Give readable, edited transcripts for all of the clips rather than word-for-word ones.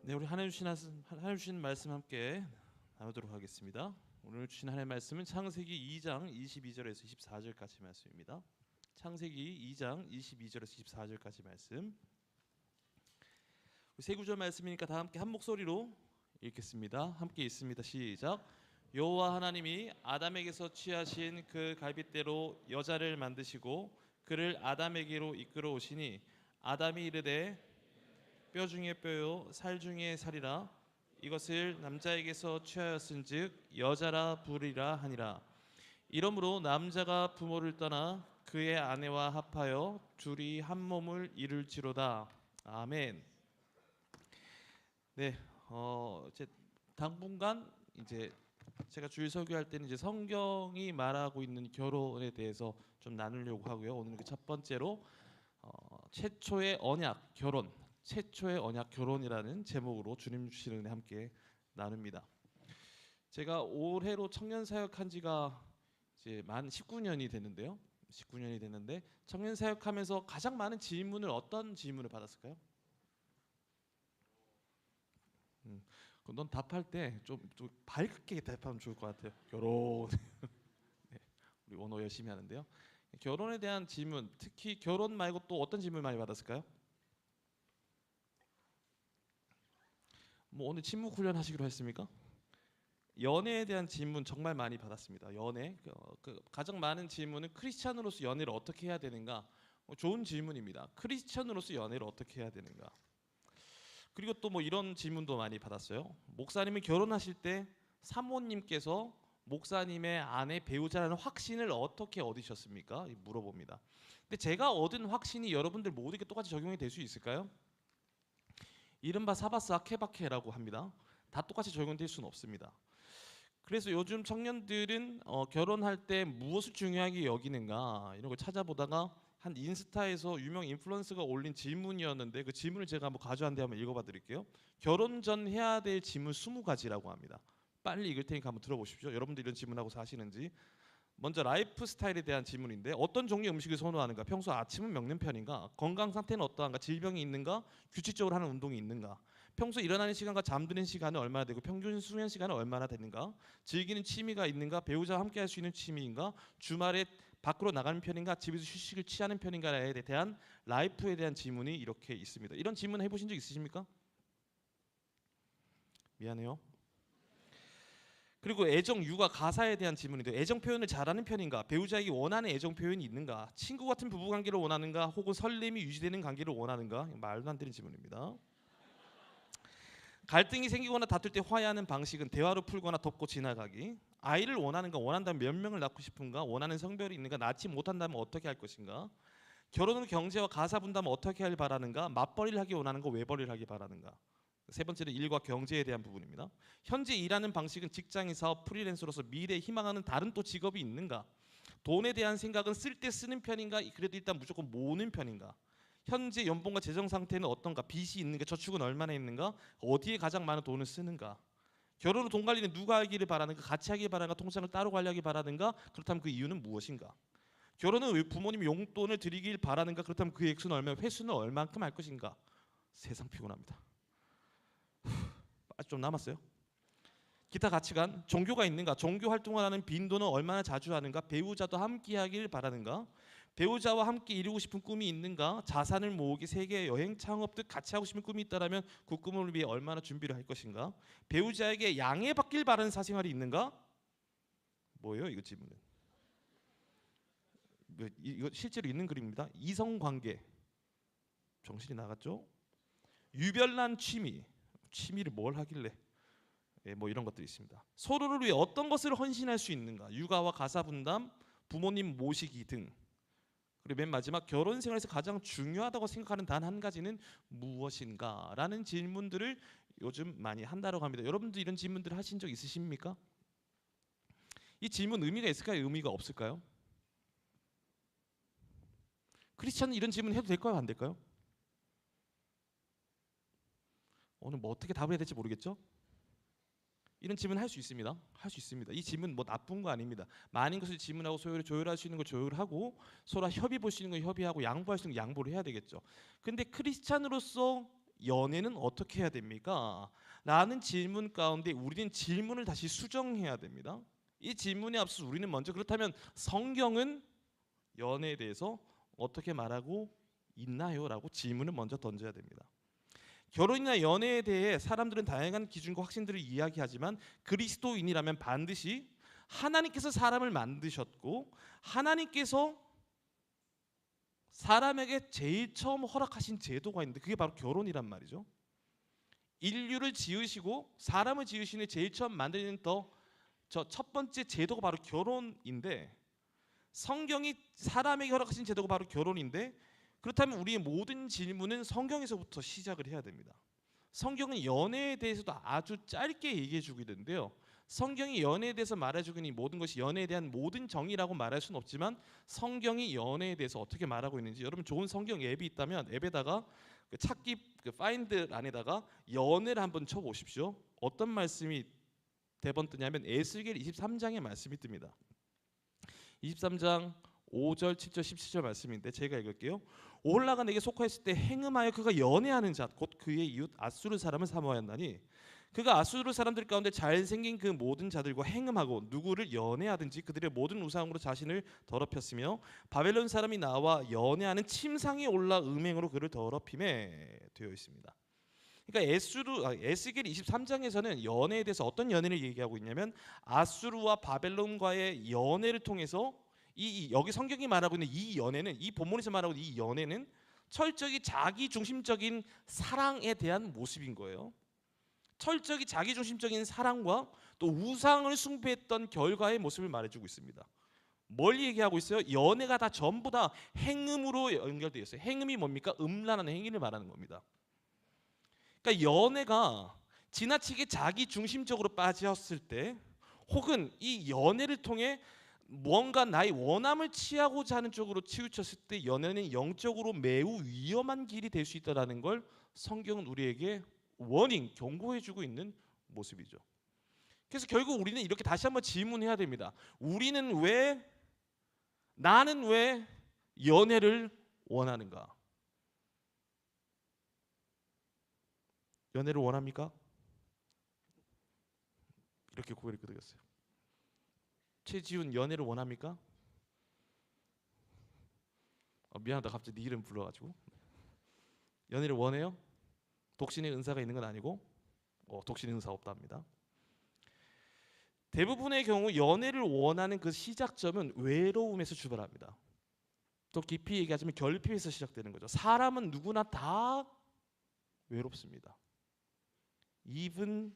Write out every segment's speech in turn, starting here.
네, 우리 하나님 주신 말씀 함께 나누도록 하겠습니다. 오늘 주신 하나님의 말씀은 창세기 2장 22절에서 24절까지 말씀입니다. 창세기 2장 22절에서 24절까지 말씀. 세 구절 말씀이니까 다 함께 한 목소리로 읽겠습니다. 함께 읽습니다. 시작. 여호와 하나님이 아담에게서 취하신 그 갈빗대로 여자를 만드시고 그를 아담에게로 이끌어 오시니 아담이 이르되 뼈 중에 뼈요 살 중에 살이라 이것을 남자에게서 취하였은즉 여자라 부르리라 하니라. 이러므로 남자가 부모를 떠나 그의 아내와 합하여 둘이 한 몸을 이룰지로다. 아멘. 네, 이제 당분간 이제 제가 주일 설교할 때는 이제 성경이 말하고 있는 결혼에 대해서 좀 나누려고 하고요. 오늘 그 첫 번째로 최초의 언약 결혼. 최초의 언약 결혼이라는 제목으로 주님 주시는 은혜 함께 나눕니다. 제가 올해로 청년 사역한 지가 이제 만 19년이 됐는데요. 19년이 됐는데 청년 사역하면서 가장 많은 질문을 어떤 질문을 받았을까요? 넌 답할 때 좀 밝게 답하면 좋을 것 같아요. 결혼. 네, 우리 원어 열심히 하는데요. 결혼에 대한 질문, 특히 결혼 말고 또 어떤 질문 많이 받았을까요? 뭐 오늘 침묵 훈련 하시기로 했습니까? 연애에 대한 질문 정말 많이 받았습니다. 연애 가장 많은 질문은 크리스찬으로서 연애를 어떻게 해야 되는가? 좋은 질문입니다. 크리스찬으로서 연애를 어떻게 해야 되는가? 그리고 또 뭐 이런 질문도 많이 받았어요. 목사님이 결혼하실 때 사모님께서 목사님의 아내 배우자라는 확신을 어떻게 얻으셨습니까? 물어봅니다. 근데 제가 얻은 확신이 여러분들 모두에게 똑같이 적용이 될 수 있을까요? 이른바 사바스 아케바케라고 합니다. 다 똑같이 적용될 수는 없습니다. 그래서 요즘 청년들은 결혼할 때 무엇을 중요하게 여기는가 이런 걸 찾아보다가 한 인스타에서 유명 인플루언서가 올린 질문이었는데 그 질문을 제가 한번 가져왔는데 한번 읽어봐 드릴게요. 결혼 전 해야 될 질문 20가지라고 합니다. 빨리 읽을 테니까 한번 들어보십시오. 여러분들 이런 질문하고 사시는지. 먼저 라이프 스타일에 대한 질문인데 어떤 종류의 음식을 선호하는가? 평소 아침은 먹는 편인가? 건강 상태는 어떠한가? 질병이 있는가? 규칙적으로 하는 운동이 있는가? 평소 일어나는 시간과 잠드는 시간은 얼마나 되고 평균 수면 시간은 얼마나 되는가? 즐기는 취미가 있는가? 배우자와 함께 할 수 있는 취미인가? 주말에 밖으로 나가는 편인가? 집에서 휴식을 취하는 편인가에 대한 라이프에 대한 질문이 이렇게 있습니다. 이런 질문 해보신 적 있으십니까? 미안해요. 그리고 애정, 육아, 가사에 대한 질문인데 애정 표현을 잘하는 편인가? 배우자에게 원하는 애정 표현이 있는가? 친구 같은 부부 관계를 원하는가? 혹은 설렘이 유지되는 관계를 원하는가? 말도 안 되는 질문입니다. 갈등이 생기거나 다툴 때 화해하는 방식은 대화로 풀거나 덮고 지나가기. 아이를 원하는가? 원한다면 몇 명을 낳고 싶은가? 원하는 성별이 있는가? 낳지 못한다면 어떻게 할 것인가? 결혼 후 경제와 가사 분담은 어떻게 하길 바라는가? 맞벌이를 하기 원하는가? 외벌이를 하기 바라는가? 세 번째는 일과 경제에 대한 부분입니다. 현재 일하는 방식은 직장인, 사업, 프리랜서로서 미래에 희망하는 다른 또 직업이 있는가? 돈에 대한 생각은 쓸 때 쓰는 편인가? 그래도 일단 무조건 모으는 편인가? 현재 연봉과 재정 상태는 어떤가? 빚이 있는가? 저축은 얼마나 있는가? 어디에 가장 많은 돈을 쓰는가? 결혼 후 돈 관리는 누가 하기를 바라는가? 같이 하길 바라는가? 통장을 따로 관리하기 바라는가? 그렇다면 그 이유는 무엇인가? 결혼은 왜 부모님 용돈을 드리길 바라는가? 그렇다면 그 액수는 얼마, 회수는 얼만큼 할 것인가? 세상 피곤합니다. 아직 좀 남았어요. 기타 가치관, 종교가 있는가? 종교 활동을 하는 빈도는 얼마나 자주 하는가? 배우자도 함께 하길 바라는가? 배우자와 함께 이루고 싶은 꿈이 있는가? 자산을 모으기, 세계 여행, 창업 등 같이 하고 싶은 꿈이 있다면 그 꿈을 위해 얼마나 준비를 할 것인가? 배우자에게 양해받길 바라는 사생활이 있는가? 뭐예요 이거 질문은? 이거 실제로 있는 그림입니다. 이성관계, 정신이 나갔죠? 유별난 취미를 뭘 하길래? 뭐 이런 것들이 있습니다. 서로를 위해 어떤 것을 헌신할 수 있는가? 육아와 가사 분담, 부모님 모시기 등. 그리고 맨 마지막 결혼 생활에서 가장 중요하다고 생각하는 단 한 가지는 무엇인가? 라는 질문들을 요즘 많이 한다고 합니다. 여러분도 이런 질문들 하신 적 있으십니까? 이 질문 의미가 있을까요? 의미가 없을까요? 크리스찬은 이런 질문 해도 될까요? 안 될까요? 오늘 뭐 어떻게 답을 해야 될지 모르겠죠? 이런 질문 할 수 있습니다. 할 수 있습니다. 이 질문 뭐 나쁜 거 아닙니다. 많은 것을 질문하고 조율할 수 있는 거 조율하고 서로 협의 볼 수 있는 거 협의하고 양보할 수 있는 거 양보를 해야 되겠죠. 근데 크리스찬으로서 연애는 어떻게 해야 됩니까? 라는 질문 가운데 우리는 질문을 다시 수정해야 됩니다. 이 질문에 앞서 우리는 먼저 그렇다면 성경은 연애에 대해서 어떻게 말하고 있나요? 라고 질문을 먼저 던져야 됩니다. 결혼이나 연애에 대해 사람들은 다양한 기준과 확신들을 이야기하지만 그리스도인이라면 반드시 하나님께서 사람을 만드셨고 하나님께서 사람에게 제일 처음 허락하신 제도가 있는데 그게 바로 결혼이란 말이죠. 인류를 지으시고 사람을 지으시는 제일 처음 만드는 첫 번째 제도가 바로 결혼인데 성경이 사람에게 허락하신 제도가 바로 결혼인데 그렇다면 우리의 모든 질문은 성경에서부터 시작을 해야 됩니다. 성경은 연애에 대해서도 아주 짧게 얘기해주고 있는데요. 성경이 연애에 대해서 말해주고 있는 모든 것이 연애에 대한 모든 정의라고 말할 수는 없지만 성경이 연애에 대해서 어떻게 말하고 있는지 여러분 좋은 성경 앱이 있다면 앱에다가 그 찾기 파인드 안에다가 연애를 한번 쳐보십시오. 어떤 말씀이 대번 뜨냐면 에스겔 23장의 말씀이 뜹니다. 23장 5절, 7절, 17절 말씀인데 제가 읽을게요. 오홀라가 내게 속하였을 때 행음하여 그가 연애하는 자 곧 그의 이웃 아수르 사람을 사모하였나니 그가 아수르 사람들 가운데 잘생긴 그 모든 자들과 행음하고 누구를 연애하든지 그들의 모든 우상으로 자신을 더럽혔으며 바벨론 사람이 나와 연애하는 침상에 올라 음행으로 그를 더럽힘에 되어 있습니다. 그러니까 에스겔 23장에서는 연애에 대해서 어떤 연애를 얘기하고 있냐면 아수르와 바벨론과의 연애를 통해서 여기 성경이 말하고 있는 이 연애는 이 본문에서 말하고 있는 이 연애는 철저히 자기 중심적인 사랑에 대한 모습인 거예요. 철저히 자기 중심적인 사랑과 또 우상을 숭배했던 결과의 모습을 말해주고 있습니다. 뭘 얘기하고 있어요? 연애가 다 전부 다 행음으로 연결되어 있어요. 행음이 뭡니까? 음란한 행위를 말하는 겁니다. 그러니까 연애가 지나치게 자기 중심적으로 빠졌을 때 혹은 이 연애를 통해 뭔가 나의 원함을 취하고자 하는 쪽으로 치우쳤을 때 연애는 영적으로 매우 위험한 길이 될 수 있다는 걸 성경은 우리에게 경고해주고 있는 모습이죠. 그래서 결국 우리는 이렇게 다시 한번 질문해야 됩니다. 나는 왜 연애를 원하는가? 연애를 원합니까? 이렇게 고개를 끄덕였어요. 최지훈 연애를 원합니까? 미안하다 갑자기 네 이름 불러가지고. 연애를 원해요? 독신의 은사가 있는 건 아니고 독신의 은사 없답니다. 대부분의 경우 연애를 원하는 그 시작점은 외로움에서 출발합니다. 또 깊이 얘기하자면 결핍에서 시작되는 거죠. 사람은 누구나 다 외롭습니다. even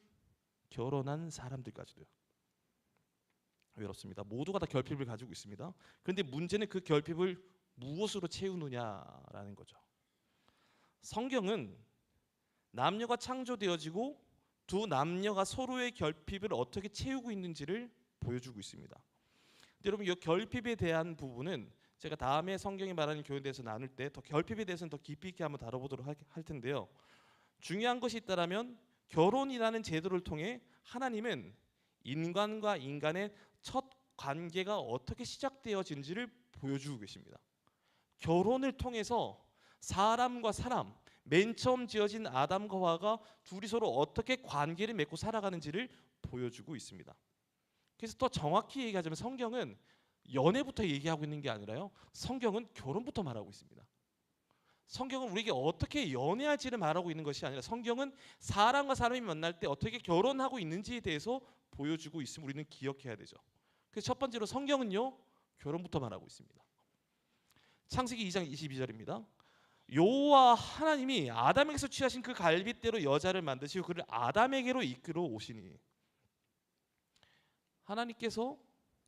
결혼한 사람들까지도요. 외롭습니다. 모두가 다 결핍을 가지고 있습니다. 그런데 문제는 그 결핍을 무엇으로 채우느냐라는 거죠. 성경은 남녀가 창조되어지고 두 남녀가 서로의 결핍을 어떻게 채우고 있는지를 보여주고 있습니다. 여러분 이 결핍에 대한 부분은 제가 다음에 성경이 말하는 교훈에 대해서 나눌 때 더 결핍에 대해서는 더 깊이 있게 한번 다뤄보도록 할 텐데요. 중요한 것이 있다라면 결혼이라는 제도를 통해 하나님은 인간과 인간의 첫 관계가 어떻게 시작되어진지를 보여주고 계십니다. 결혼을 통해서 사람과 사람, 맨 처음 지어진 아담과 하와가 둘이 서로 어떻게 관계를 맺고 살아가는지를 보여주고 있습니다. 그래서 더 정확히 얘기하자면 성경은 연애부터 얘기하고 있는 게 아니라요. 성경은 결혼부터 말하고 있습니다. 성경은 우리에게 어떻게 연애할지를 말하고 있는 것이 아니라 성경은 사람과 사람이 만날 때 어떻게 결혼하고 있는지에 대해서 보여주고 있음을 우리는 기억해야 되죠. 그래서 첫 번째로 성경은요. 결혼부터 말하고 있습니다. 창세기 2장 22절입니다. 여호와 하나님이 아담에게서 취하신 그 갈빗대로 여자를 만드시고 그를 아담에게로 이끌어 오시니 하나님께서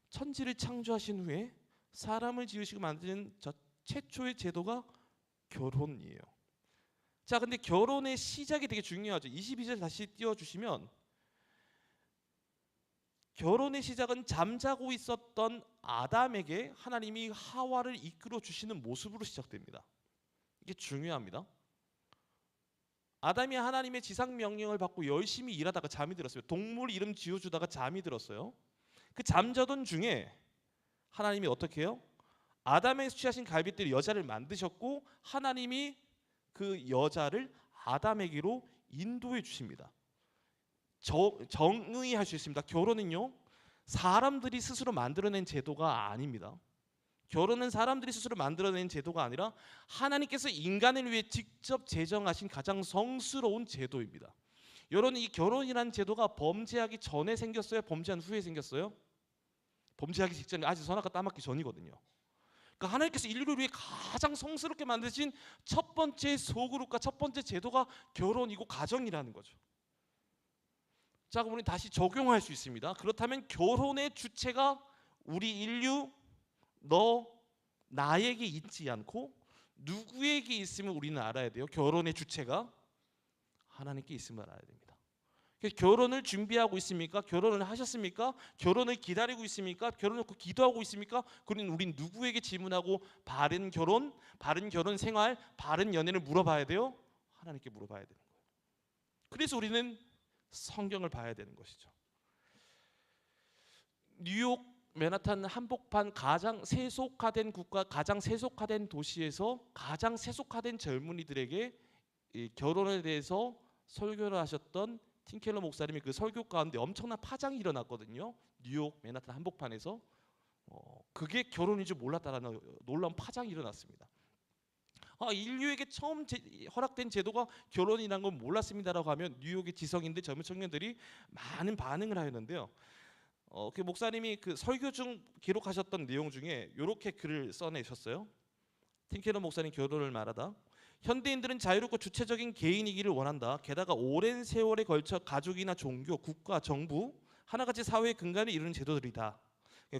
천지를 창조하신 후에 사람을 지으시고 만드는 최초의 제도가 결혼이에요. 자, 근데 결혼의 시작이 되게 중요하죠. 22절 다시 띄워주시면 결혼의 시작은 잠자고 있었던 아담에게 하나님이 하와를 이끌어 주시는 모습으로 시작됩니다. 이게 중요합니다. 아담이 하나님의 지상 명령을 받고 열심히 일하다가 잠이 들었어요. 동물 이름 지어주다가 잠이 들었어요. 그 잠자던 중에 하나님이 어떻게 해요? 아담에게서 취하신 갈빗대로 여자를 만드셨고 하나님이 그 여자를 아담에게로 인도해 주십니다. 정의할 수 있습니다. 결혼은요, 사람들이 스스로 만들어낸 제도가 아닙니다. 결혼은 사람들이 스스로 만들어낸 제도가 아니라 하나님께서 인간을 위해 직접 제정하신 가장 성스러운 제도입니다. 여러분, 이 결혼이라는 제도가 범죄하기 전에 생겼어요? 범죄한 후에 생겼어요? 범죄하기 직전에, 아직 선악과 따먹기 전이거든요. 그러니까 하나님께서 인류를 위해 가장 성스럽게 만드신 첫 번째 소그룹과 첫 번째 제도가 결혼이고 가정이라는 거죠. 자, 그럼 우리 다시 적용할 수 있습니다. 그렇다면 결혼의 주체가 우리 인류, 너, 나에게 있지 않고 누구에게 있으면 우리는 알아야 돼요? 결혼의 주체가 하나님께 있음을 알아야 됩니다. 결혼을 준비하고 있습니까? 결혼을 하셨습니까? 결혼을 기다리고 있습니까? 결혼을 기도하고 있습니까? 그러면 우린 누구에게 질문하고 바른 결혼 생활, 바른 연애를 물어봐야 돼요? 하나님께 물어봐야 되는 거예요. 그래서 우리는 성경을 봐야 되는 것이죠. 뉴욕 맨하탄 한복판 가장 세속화된 국가, 가장 세속화된 도시에서 가장 세속화된 젊은이들에게 이 결혼에 대해서 설교를 하셨던 팀 켈러 목사님이 그 설교 가운데 엄청난 파장이 일어났거든요. 뉴욕 맨하탄 한복판에서 그게 결혼인 줄 몰랐다라는 놀라운 파장이 일어났습니다. 인류에게 처음 허락된 제도가 결혼이라는 건 몰랐습니다라고 하면 뉴욕의 지성인들, 젊은 청년들이 많은 반응을 하였는데요. 그 목사님이 그 설교 중 기록하셨던 내용 중에 이렇게 글을 써내셨어요. 팀 켈러 목사님 결혼을 말하다, 현대인들은 자유롭고 주체적인 개인이기를 원한다. 게다가 오랜 세월에 걸쳐 가족이나 종교, 국가, 정부 하나같이 사회의 근간을 이루는 제도들이다.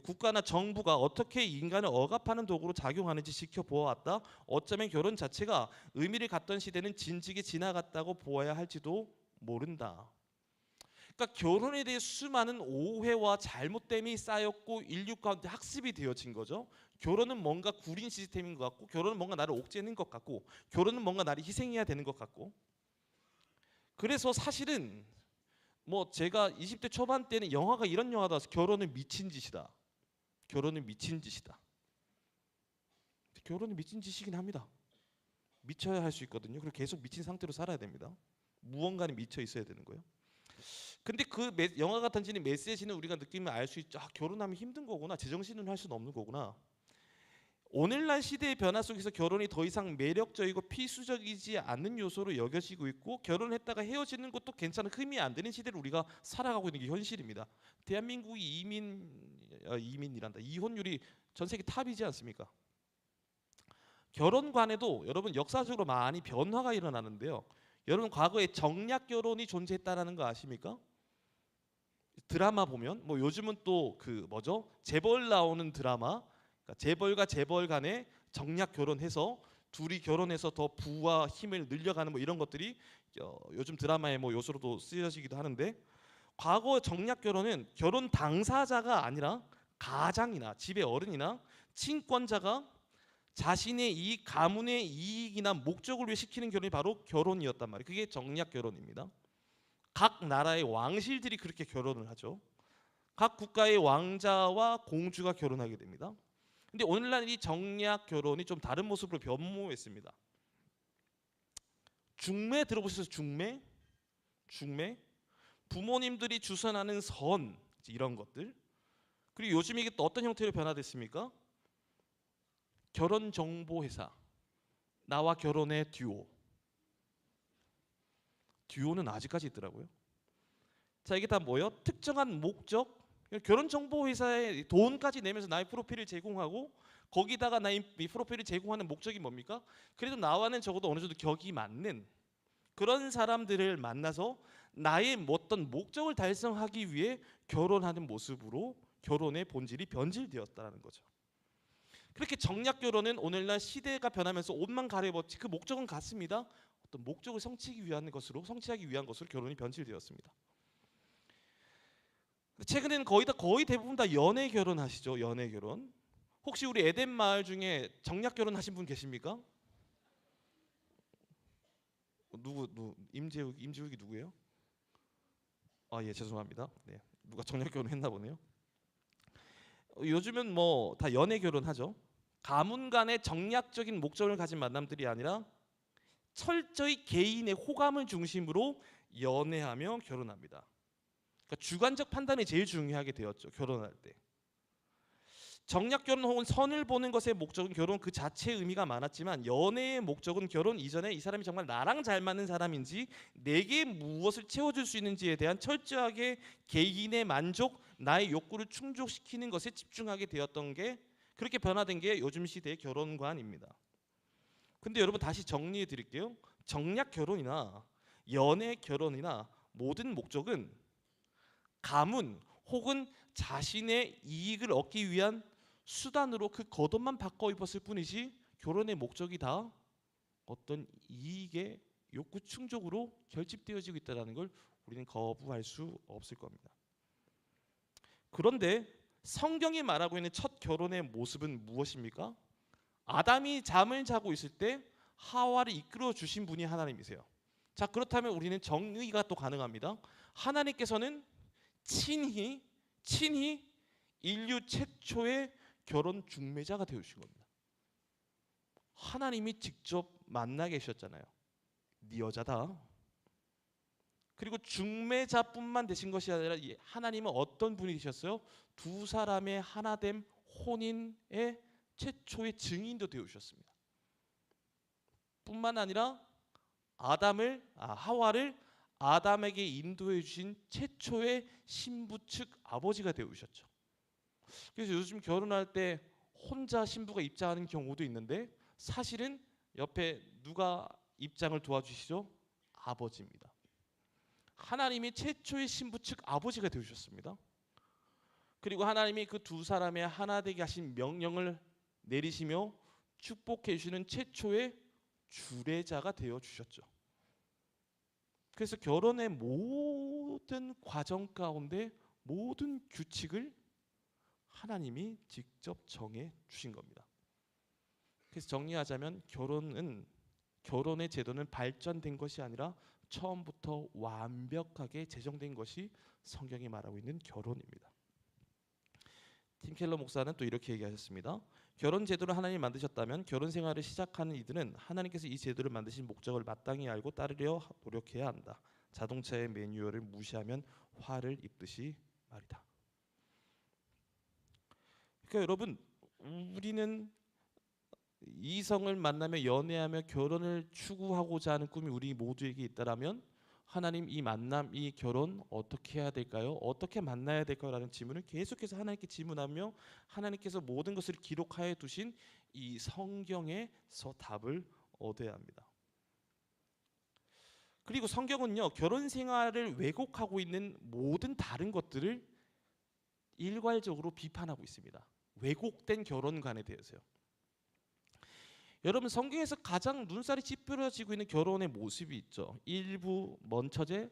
국가나 정부가 어떻게 인간을 억압하는 도구로 작용하는지 지켜보아왔다. 어쩌면 결혼 자체가 의미를 갖던 시대는 진즉에 지나갔다고 보아야 할지도 모른다. 그러니까 결혼에 대해 수많은 오해와 잘못됨이 쌓였고 인류 가운데 학습이 되어진 거죠. 결혼은 뭔가 구린 시스템인 것 같고, 결혼은 뭔가 나를 옥죄는 것 같고, 결혼은 뭔가 나를 희생해야 되는 것 같고. 그래서 사실은 뭐 제가 20대 초반 때는 영화가 이런 영화다. 결혼은 미친 짓이다. 결혼은 미친 짓이다. 결혼은 미친 짓이긴 합니다. 미쳐야 할 수 있거든요. 그리고 계속 미친 상태로 살아야 됩니다. 무언가는 미쳐 있어야 되는 거예요. 근데 그 영화가 던지는 메시지는 우리가 느끼면 알 수 있죠. 결혼하면 힘든 거구나. 제정신은 할 수는 없는 거구나. 오늘날 시대의 변화 속에서 결혼이 더 이상 매력적이고 필수적이지 않는 요소로 여겨지고 있고, 결혼했다가 헤어지는 것도 괜찮은, 흠이 안 되는 시대를 우리가 살아가고 있는 게 현실입니다. 대한민국이 이혼율이 전 세계 탑이지 않습니까? 결혼관에도 여러분 역사적으로 많이 변화가 일어나는데요. 여러분 과거에 정략 결혼이 존재했다라는 거 아십니까? 드라마 보면 뭐 요즘은 또 그 뭐죠? 재벌 나오는 드라마, 그러니까 재벌과 재벌 간에 정략 결혼해서 둘이 결혼해서 더 부와 힘을 늘려가는 뭐 이런 것들이 요즘 드라마의 뭐 요소로도 쓰여지기도 하는데, 과거 정략 결혼은 결혼 당사자가 아니라 가장이나 집의 어른이나 친권자가 자신의 이익, 가문의 이익이나 목적을 위해 시키는 결혼이 바로 결혼이었단 말이에요. 그게 정략 결혼입니다. 각 나라의 왕실들이 그렇게 결혼을 하죠. 각 국가의 왕자와 공주가 결혼하게 됩니다. 근데 오늘날 이 정략 결혼이 좀 다른 모습으로 변모했습니다. 중매 들어보셨어요? 중매? 부모님들이 주선하는 선, 이런 것들. 그리고 요즘 이게 또 어떤 형태로 변화됐습니까? 결혼 정보 회사, 나와 결혼의 듀오는 아직까지 있더라고요. 자, 이게 다 뭐예요? 특정한 목적, 결혼 정보 회사에 돈까지 내면서 나의 프로필을 제공하고, 거기다가 나의 이 프로필을 제공하는 목적이 뭡니까? 그래도 나와는 적어도 어느 정도 격이 맞는 그런 사람들을 만나서 나의 어떤 목적을 달성하기 위해 결혼하는 모습으로 결혼의 본질이 변질되었다는 거죠. 그렇게 정략 결혼은 오늘날 시대가 변하면서 옷만 갈아입었지 그 목적은 같습니다. 어떤 목적을 성취하기 위한 것으로 결혼이 변질되었습니다. 최근에는 거의 대부분 다 연애 결혼하시죠. 연애 결혼. 혹시 우리 에덴 마을 중에 정략 결혼하신 분 계십니까? 임재욱이 누구예요? 예, 죄송합니다. 네, 누가 정략 결혼했나 보네요. 요즘은 뭐 다 연애 결혼하죠. 가문 간의 정략적인 목적을 가진 만남들이 아니라 철저히 개인의 호감을 중심으로 연애하며 결혼합니다. 그러니까 주관적 판단이 제일 중요하게 되었죠. 결혼할 때. 정략 결혼 혹은 선을 보는 것의 목적은 결혼 그 자체의 의미가 많았지만, 연애의 목적은 결혼 이전에 이 사람이 정말 나랑 잘 맞는 사람인지, 내게 무엇을 채워줄 수 있는지에 대한 철저하게 개인의 만족, 나의 욕구를 충족시키는 것에 집중하게 되었던 게, 그렇게 변화된 게 요즘 시대의 결혼관입니다. 근데 여러분, 다시 정리해 드릴게요. 정략 결혼이나 연애 결혼이나 모든 목적은 가문 혹은 자신의 이익을 얻기 위한 수단으로 그 겉옷만 바꿔 입었을 뿐이지, 결혼의 목적이 다 어떤 이익의 욕구 충족으로 결집되어지고 있다는 걸 우리는 거부할 수 없을 겁니다. 그런데 성경이 말하고 있는 첫 결혼의 모습은 무엇입니까? 아담이 잠을 자고 있을 때 하와를 이끌어 주신 분이 하나님이세요. 자, 그렇다면 우리는 정의가 또 가능합니다. 하나님께서는 친히 인류 최초의 결혼 중매자가 되어주신 겁니다. 하나님이 직접 만나 계셨잖아요. 네 여자다. 그리고 중매자뿐만 되신 것이 아니라 하나님은 어떤 분이 되셨어요? 두 사람의 하나됨 혼인의 최초의 증인도 되어주셨습니다. 뿐만 아니라 하와를 아담에게 인도해 주신 최초의 신부 측 아버지가 되어주셨죠. 그래서 요즘 결혼할 때 혼자 신부가 입장하는 경우도 있는데, 사실은 옆에 누가 입장을 도와주시죠? 아버지입니다. 하나님이 최초의 신부 측 아버지가 되어주셨습니다. 그리고 하나님이 그 두 사람의 하나 되게 하신 명령을 내리시며 축복해 주시는 최초의 주례자가 되어주셨죠. 그래서 결혼의 모든 과정 가운데 모든 규칙을 하나님이 직접 정해 주신 겁니다. 그래서 정리하자면, 결혼의 제도는 발전된 것이 아니라 처음부터 완벽하게 제정된 것이 성경이 말하고 있는 결혼입니다. 팀 켈러 목사는 또 이렇게 얘기하셨습니다. 결혼 제도를 하나님이 만드셨다면 결혼 생활을 시작하는 이들은 하나님께서 이 제도를 만드신 목적을 마땅히 알고 따르려 노력해야 한다. 자동차의 매뉴얼을 무시하면 화를 입듯이 말이다. 그러니까 여러분, 우리는 이성을 만나며 연애하며 결혼을 추구하고자 하는 꿈이 우리 모두에게 있다라면, 하나님, 이 만남, 이 결혼 어떻게 해야 될까요? 어떻게 만나야 될까요? 라는 질문을 계속해서 하나님께 질문하며 하나님께서 모든 것을 기록하여 두신 이 성경에서 답을 얻어야 합니다. 그리고 성경은요, 결혼 생활을 왜곡하고 있는 모든 다른 것들을 일괄적으로 비판하고 있습니다. 왜곡된 결혼관에 대해서요. 여러분, 성경에서 가장 눈살이 찌푸려지고 있는 결혼의 모습이 있죠. 일부 먼처제,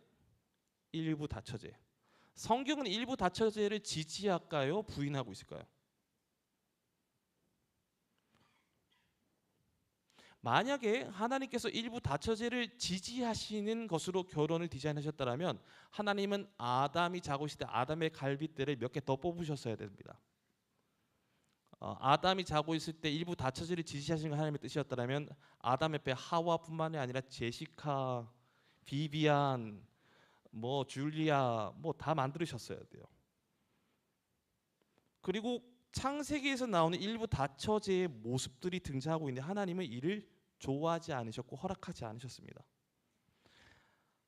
일부 다처제. 성경은 일부 다처제를 지지할까요? 부인하고 있을까요? 만약에 하나님께서 일부 다처제를 지지하시는 것으로 결혼을 디자인하셨다면, 하나님은 아담이 자고 있을 때 아담의 갈빗대를 몇 개 더 뽑으셨어야 됩니다. 아담이 자고 있을 때 일부 다처제를 지지하시는 게 하나님의 뜻이었다면, 아담의 배 하와뿐만이 아니라 제시카, 비비안, 줄리아 다 만들으셨어야 돼요. 그리고 창세기에서 나오는 일부 다처제의 모습들이 등장하고 있는데, 하나님은 이를 좋아하지 않으셨고 허락하지 않으셨습니다.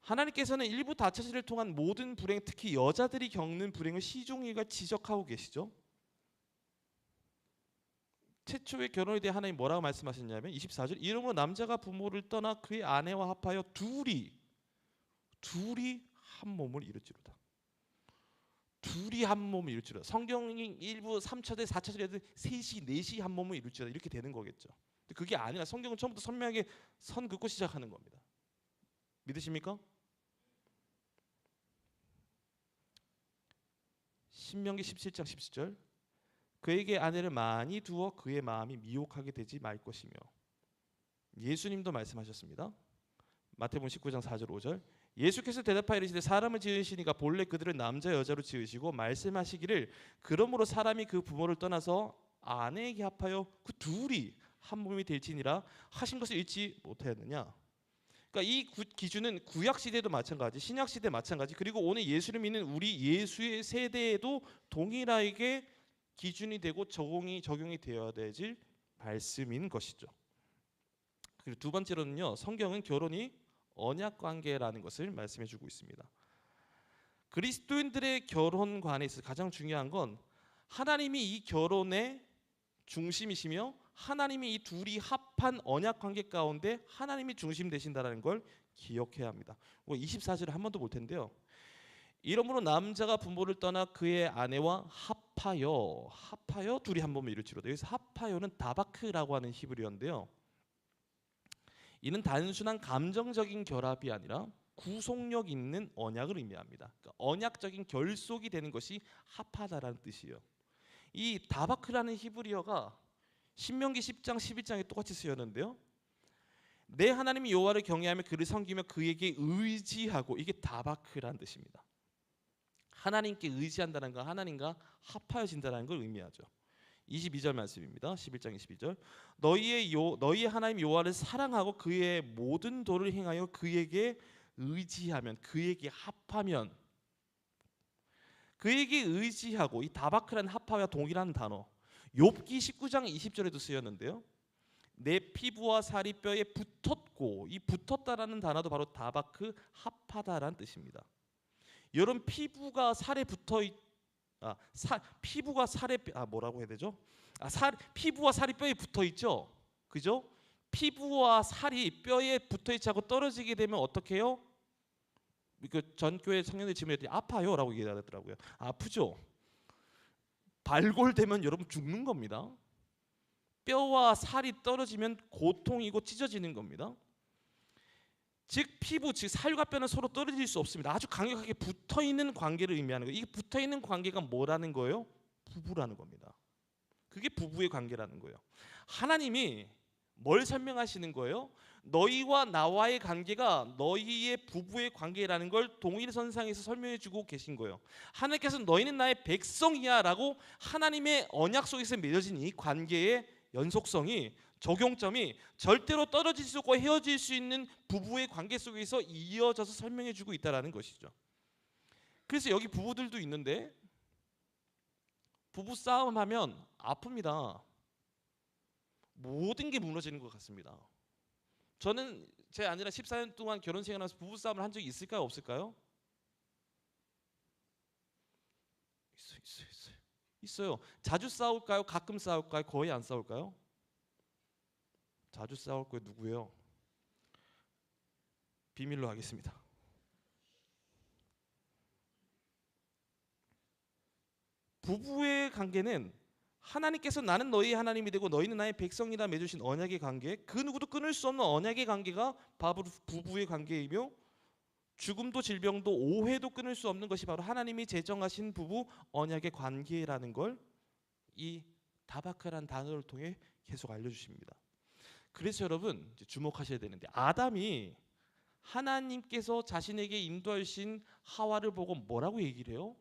하나님께서는 일부 다처제를 통한 모든 불행, 특히 여자들이 겪는 불행을 시종일관 지적하고 계시죠. 최초의 결혼에 대해 하나님 뭐라고 말씀하셨냐면 24절, 이러므로 남자가 부모를 떠나 그의 아내와 합하여 둘이 한 몸을 이룰지로다. 둘이 한 몸을 이룰지로다. 성경이 일부 3처제, 4처제들 셋이 넷이 한 몸을 이룰지로다, 이렇게 되는 거겠죠. 근데 그게 아니라 성경은 처음부터 선명하게 선 긋고 시작하는 겁니다. 믿으십니까? 신명기 17장 17절, 그에게 아내를 많이 두어 그의 마음이 미혹하게 되지 말 것이며. 예수님도 말씀하셨습니다. 마태복음 19장 4절 5절, 예수께서 대답하여 이르시되 사람을 지으시니까 본래 그들을 남자 여자로 지으시고 말씀하시기를 그러므로 사람이 그 부모를 떠나서 아내에게 합하여 그 둘이 한 몸이 될지니라 하신 것을 잊지 못하였느냐. 그러니까 이 기준은 구약 시대도 마찬가지, 신약 시대 마찬가지, 그리고 오늘 예수를 믿는 우리 예수의 세대에도 동일하게 기준이 되고 적용이 되어야 될 말씀인 것이죠. 그리고 두 번째로는요, 성경은 결혼이 언약 관계라는 것을 말씀해주고 있습니다. 그리스도인들의 결혼관에 있어서 가장 중요한 건 하나님이 이 결혼의 중심이시며 하나님이 이 둘이 합한 언약 관계 가운데 하나님이 중심 되신다는 걸 기억해야 합니다. 24절을 한 번 더 볼 텐데요. 이러므로 남자가 부모를 떠나 그의 아내와 합하여 둘이 한 몸을 이룰지로다. 여기서 합하여는 다바크라고 하는 히브리어인데요. 이는 단순한 감정적인 결합이 아니라 구속력 있는 언약을 의미합니다. 그러니까 언약적인 결속이 되는 것이 합하다라는 뜻이에요. 이 다바크라는 히브리어가 신명기 10장 11장에 똑같이 쓰였는데요. 내 하나님 여호와를 경외하며 그를 섬기며 그에게 의지하고, 이게 다바크라는 뜻입니다. 하나님께 의지한다는 건 하나님과 합하여진다는 걸 의미하죠. 22절 말씀입니다. 11장 22절. 너희의 하나님 여호와를 사랑하고 그의 모든 도를 행하여 그에게 의지하면, 그에게 합하면, 그에게 의지하고, 이 다바크라는 합하와 동일한 단어 욥기 19장 20절에도 쓰였는데요. 내 피부와 살이 뼈에 붙었고, 이 붙었다라는 단어도 바로 다바크, 합하다라는 뜻입니다. 여러분, 피부가 살에 피부와 살이 뼈에 붙어 있죠. 그죠? 피부와 살이 뼈에 붙어 있지 않고 떨어지게 되면 어떻게 해요? 그 전교회 청년들 질문했더니 아파요라고 얘기하더라고요. 아프죠? 발골되면 여러분 죽는 겁니다. 뼈와 살이 떨어지면 고통이고 찢어지는 겁니다. 즉 피부, 즉 살과 뼈는 서로 떨어질 수 없습니다. 아주 강력하게 붙어있는 관계를 의미하는 거예요. 이게 붙어있는 관계가 뭐라는 거예요? 부부라는 겁니다. 그게 부부의 관계라는 거예요. 하나님이 뭘 설명하시는 거예요? 너희와 나와의 관계가 너희의 부부의 관계라는 걸 동일선상에서 설명해주고 계신 거예요. 하나님께서 너희는 나의 백성이야 라고 하나님의 언약 속에서 맺어진 이 관계의 연속성이, 적용점이 절대로 떨어질 수 없고 헤어질 수 있는 부부의 관계 속에서 이어져서 설명해주고 있다는 것이죠. 그래서 여기 부부들도 있는데 부부 싸움하면 아픕니다. 모든 게 무너지는 것 같습니다. 저는 제 아내랑 14년 동안 결혼 생활하면서 부부 싸움을 한 적이 있을까요, 없을까요? 있어요. 자주 싸울까요? 가끔 싸울까요? 거의 안 싸울까요? 자주 싸울 거예요. 누구예요? 비밀로 하겠습니다. 부부의 관계는 하나님께서 나는 너희의 하나님이 되고 너희는 나의 백성이라 맺으신 언약의 관계, 그 누구도 끊을 수 없는 언약의 관계가 바로 부부의 관계이며, 죽음도 질병도 오해도 끊을 수 없는 것이 바로 하나님이 제정하신 부부 언약의 관계라는 걸 이 다바크라는 단어를 통해 계속 알려주십니다. 그래서 여러분 주목하셔야 되는데, 아담이 하나님께서 자신에게 인도하신 하와를 보고 뭐라고 얘기를 해요?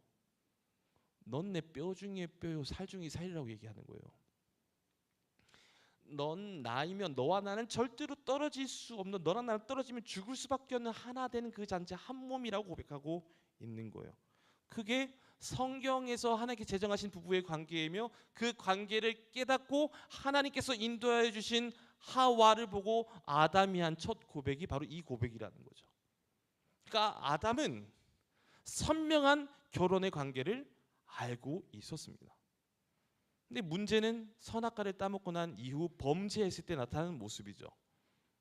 넌 내 뼈 중에 뼈요 살 중에 살이라고 얘기하는 거예요. 넌 나이면 너와 나는 절대로 떨어질 수 없는, 너랑 나랑 떨어지면 죽을 수밖에 없는 하나 되는 그 잔재 한 몸이라고 고백하고 있는 거예요. 그게 성경에서 하나님께 제정하신 부부의 관계이며, 그 관계를 깨닫고 하나님께서 인도하여 주신 하와를 보고 아담이 한 첫 고백이 바로 이 고백이라는 거죠. 그러니까 아담은 선명한 결혼의 관계를 알고 있었습니다. 근데 문제는 선악과를 따먹고 난 이후 범죄했을 때 나타나는 모습이죠.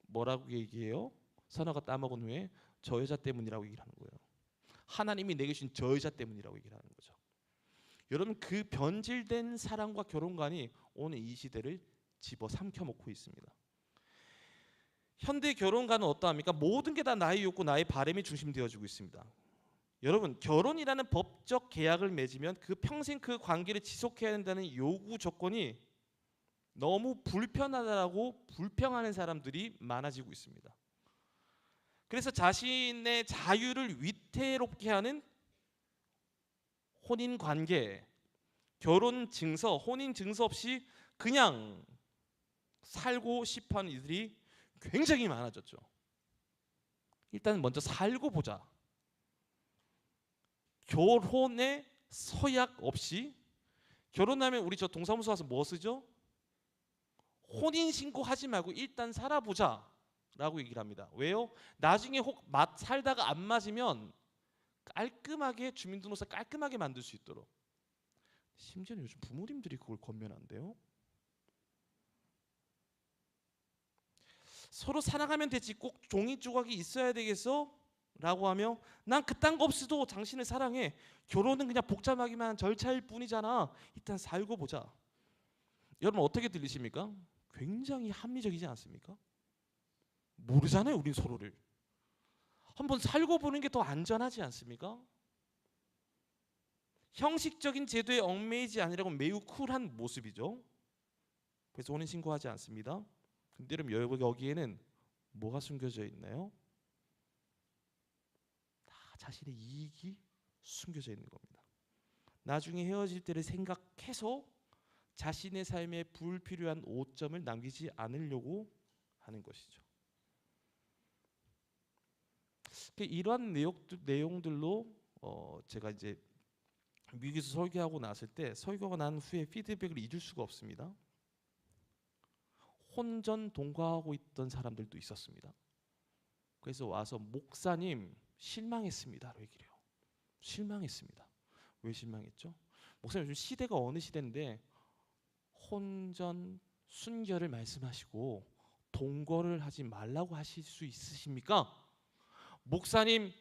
뭐라고 얘기해요? 선악과 따먹은 후에 저 여자 때문이라고 얘기를 하는 거예요. 하나님이 내게 주신 저 여자 때문이라고 얘기를 하는 거죠. 여러분, 그 변질된 사랑과 결혼관이 오늘 이 시대를 집어삼켜 먹고 있습니다. 현대 결혼관은 어떠합니까? 모든 게 다 나의 욕구, 나의 바람이 중심되어지고 있습니다. 여러분, 결혼이라는 법적 계약을 맺으면 그 평생 그 관계를 지속해야 된다는 요구 조건이 너무 불편하다라고 불평하는 사람들이 많아지고 있습니다. 그래서 자신의 자유를 위태롭게 하는 혼인 관계, 결혼 증서, 혼인 증서 없이 그냥 살고 싶어하는 이들이 굉장히 많아졌죠. 일단 먼저 살고 보자. 결혼에 서약 없이, 결혼하면 우리 저 동사무소 와서 뭐 쓰죠? 혼인신고 하지 말고 일단 살아보자 라고 얘기를 합니다. 왜요? 나중에 혹 살다가 안 맞으면 깔끔하게 주민등록사 깔끔하게 만들 수 있도록. 심지어는 요즘 부모님들이 그걸 권면한대요. 서로 사랑하면 되지 꼭 종이 조각이 있어야 되겠어? 라고 하며 난 그딴 거 없어도 당신을 사랑해. 결혼은 그냥 복잡하기만 한 절차일 뿐이잖아. 일단 살고 보자. 여러분 어떻게 들리십니까? 굉장히 합리적이지 않습니까? 모르잖아요, 우린 서로를. 한번 살고 보는 게 더 안전하지 않습니까? 형식적인 제도에 얽매이지 않으려고 매우 쿨한 모습이죠. 그래서 혼인신고하지 않습니다. 근데 여러분 여기에는 뭐가 숨겨져 있나요? 다 자신의 이익이 숨겨져 있는 겁니다. 나중에 헤어질 때를 생각해서 자신의 삶에 불필요한 오점을 남기지 않으려고 하는 것이죠. 이러한 내용들로 제가 이제 미국에서 설교하고 났을 때 설교가 난 후에 피드백을 잊을 수가 없습니다. 혼전 동거하고 있던 사람들도 있었습니다. 그래서 와서 목사님 실망했습니다라고 얘기를 해요. 실망했습니다. 왜 실망했죠? 목사님 요즘 시대가 어느 시대인데 혼전 순결을 말씀하시고 동거를 하지 말라고 하실 수 있으십니까? 목사님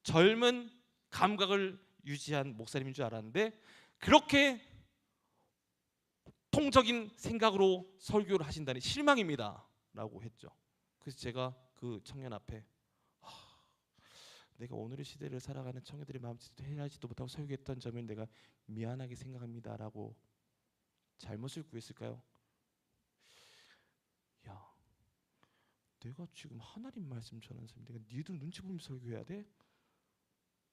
젊은 감각을 유지한 목사님인 줄 알았는데 그렇게 통적인 생각으로 설교를 하신다니 실망입니다 라고 했죠. 그래서 제가 그 청년 앞에 내가 오늘의 시대를 살아가는 청년들의 마음짓도 해야지도 못하고 설교했던 점을 내가 미안하게 생각합니다 라고 잘못을 구했을까요? 야, 내가 지금 하나님 말씀 전하는 사람, 내가 니들 눈치 보면서 설교해야 돼?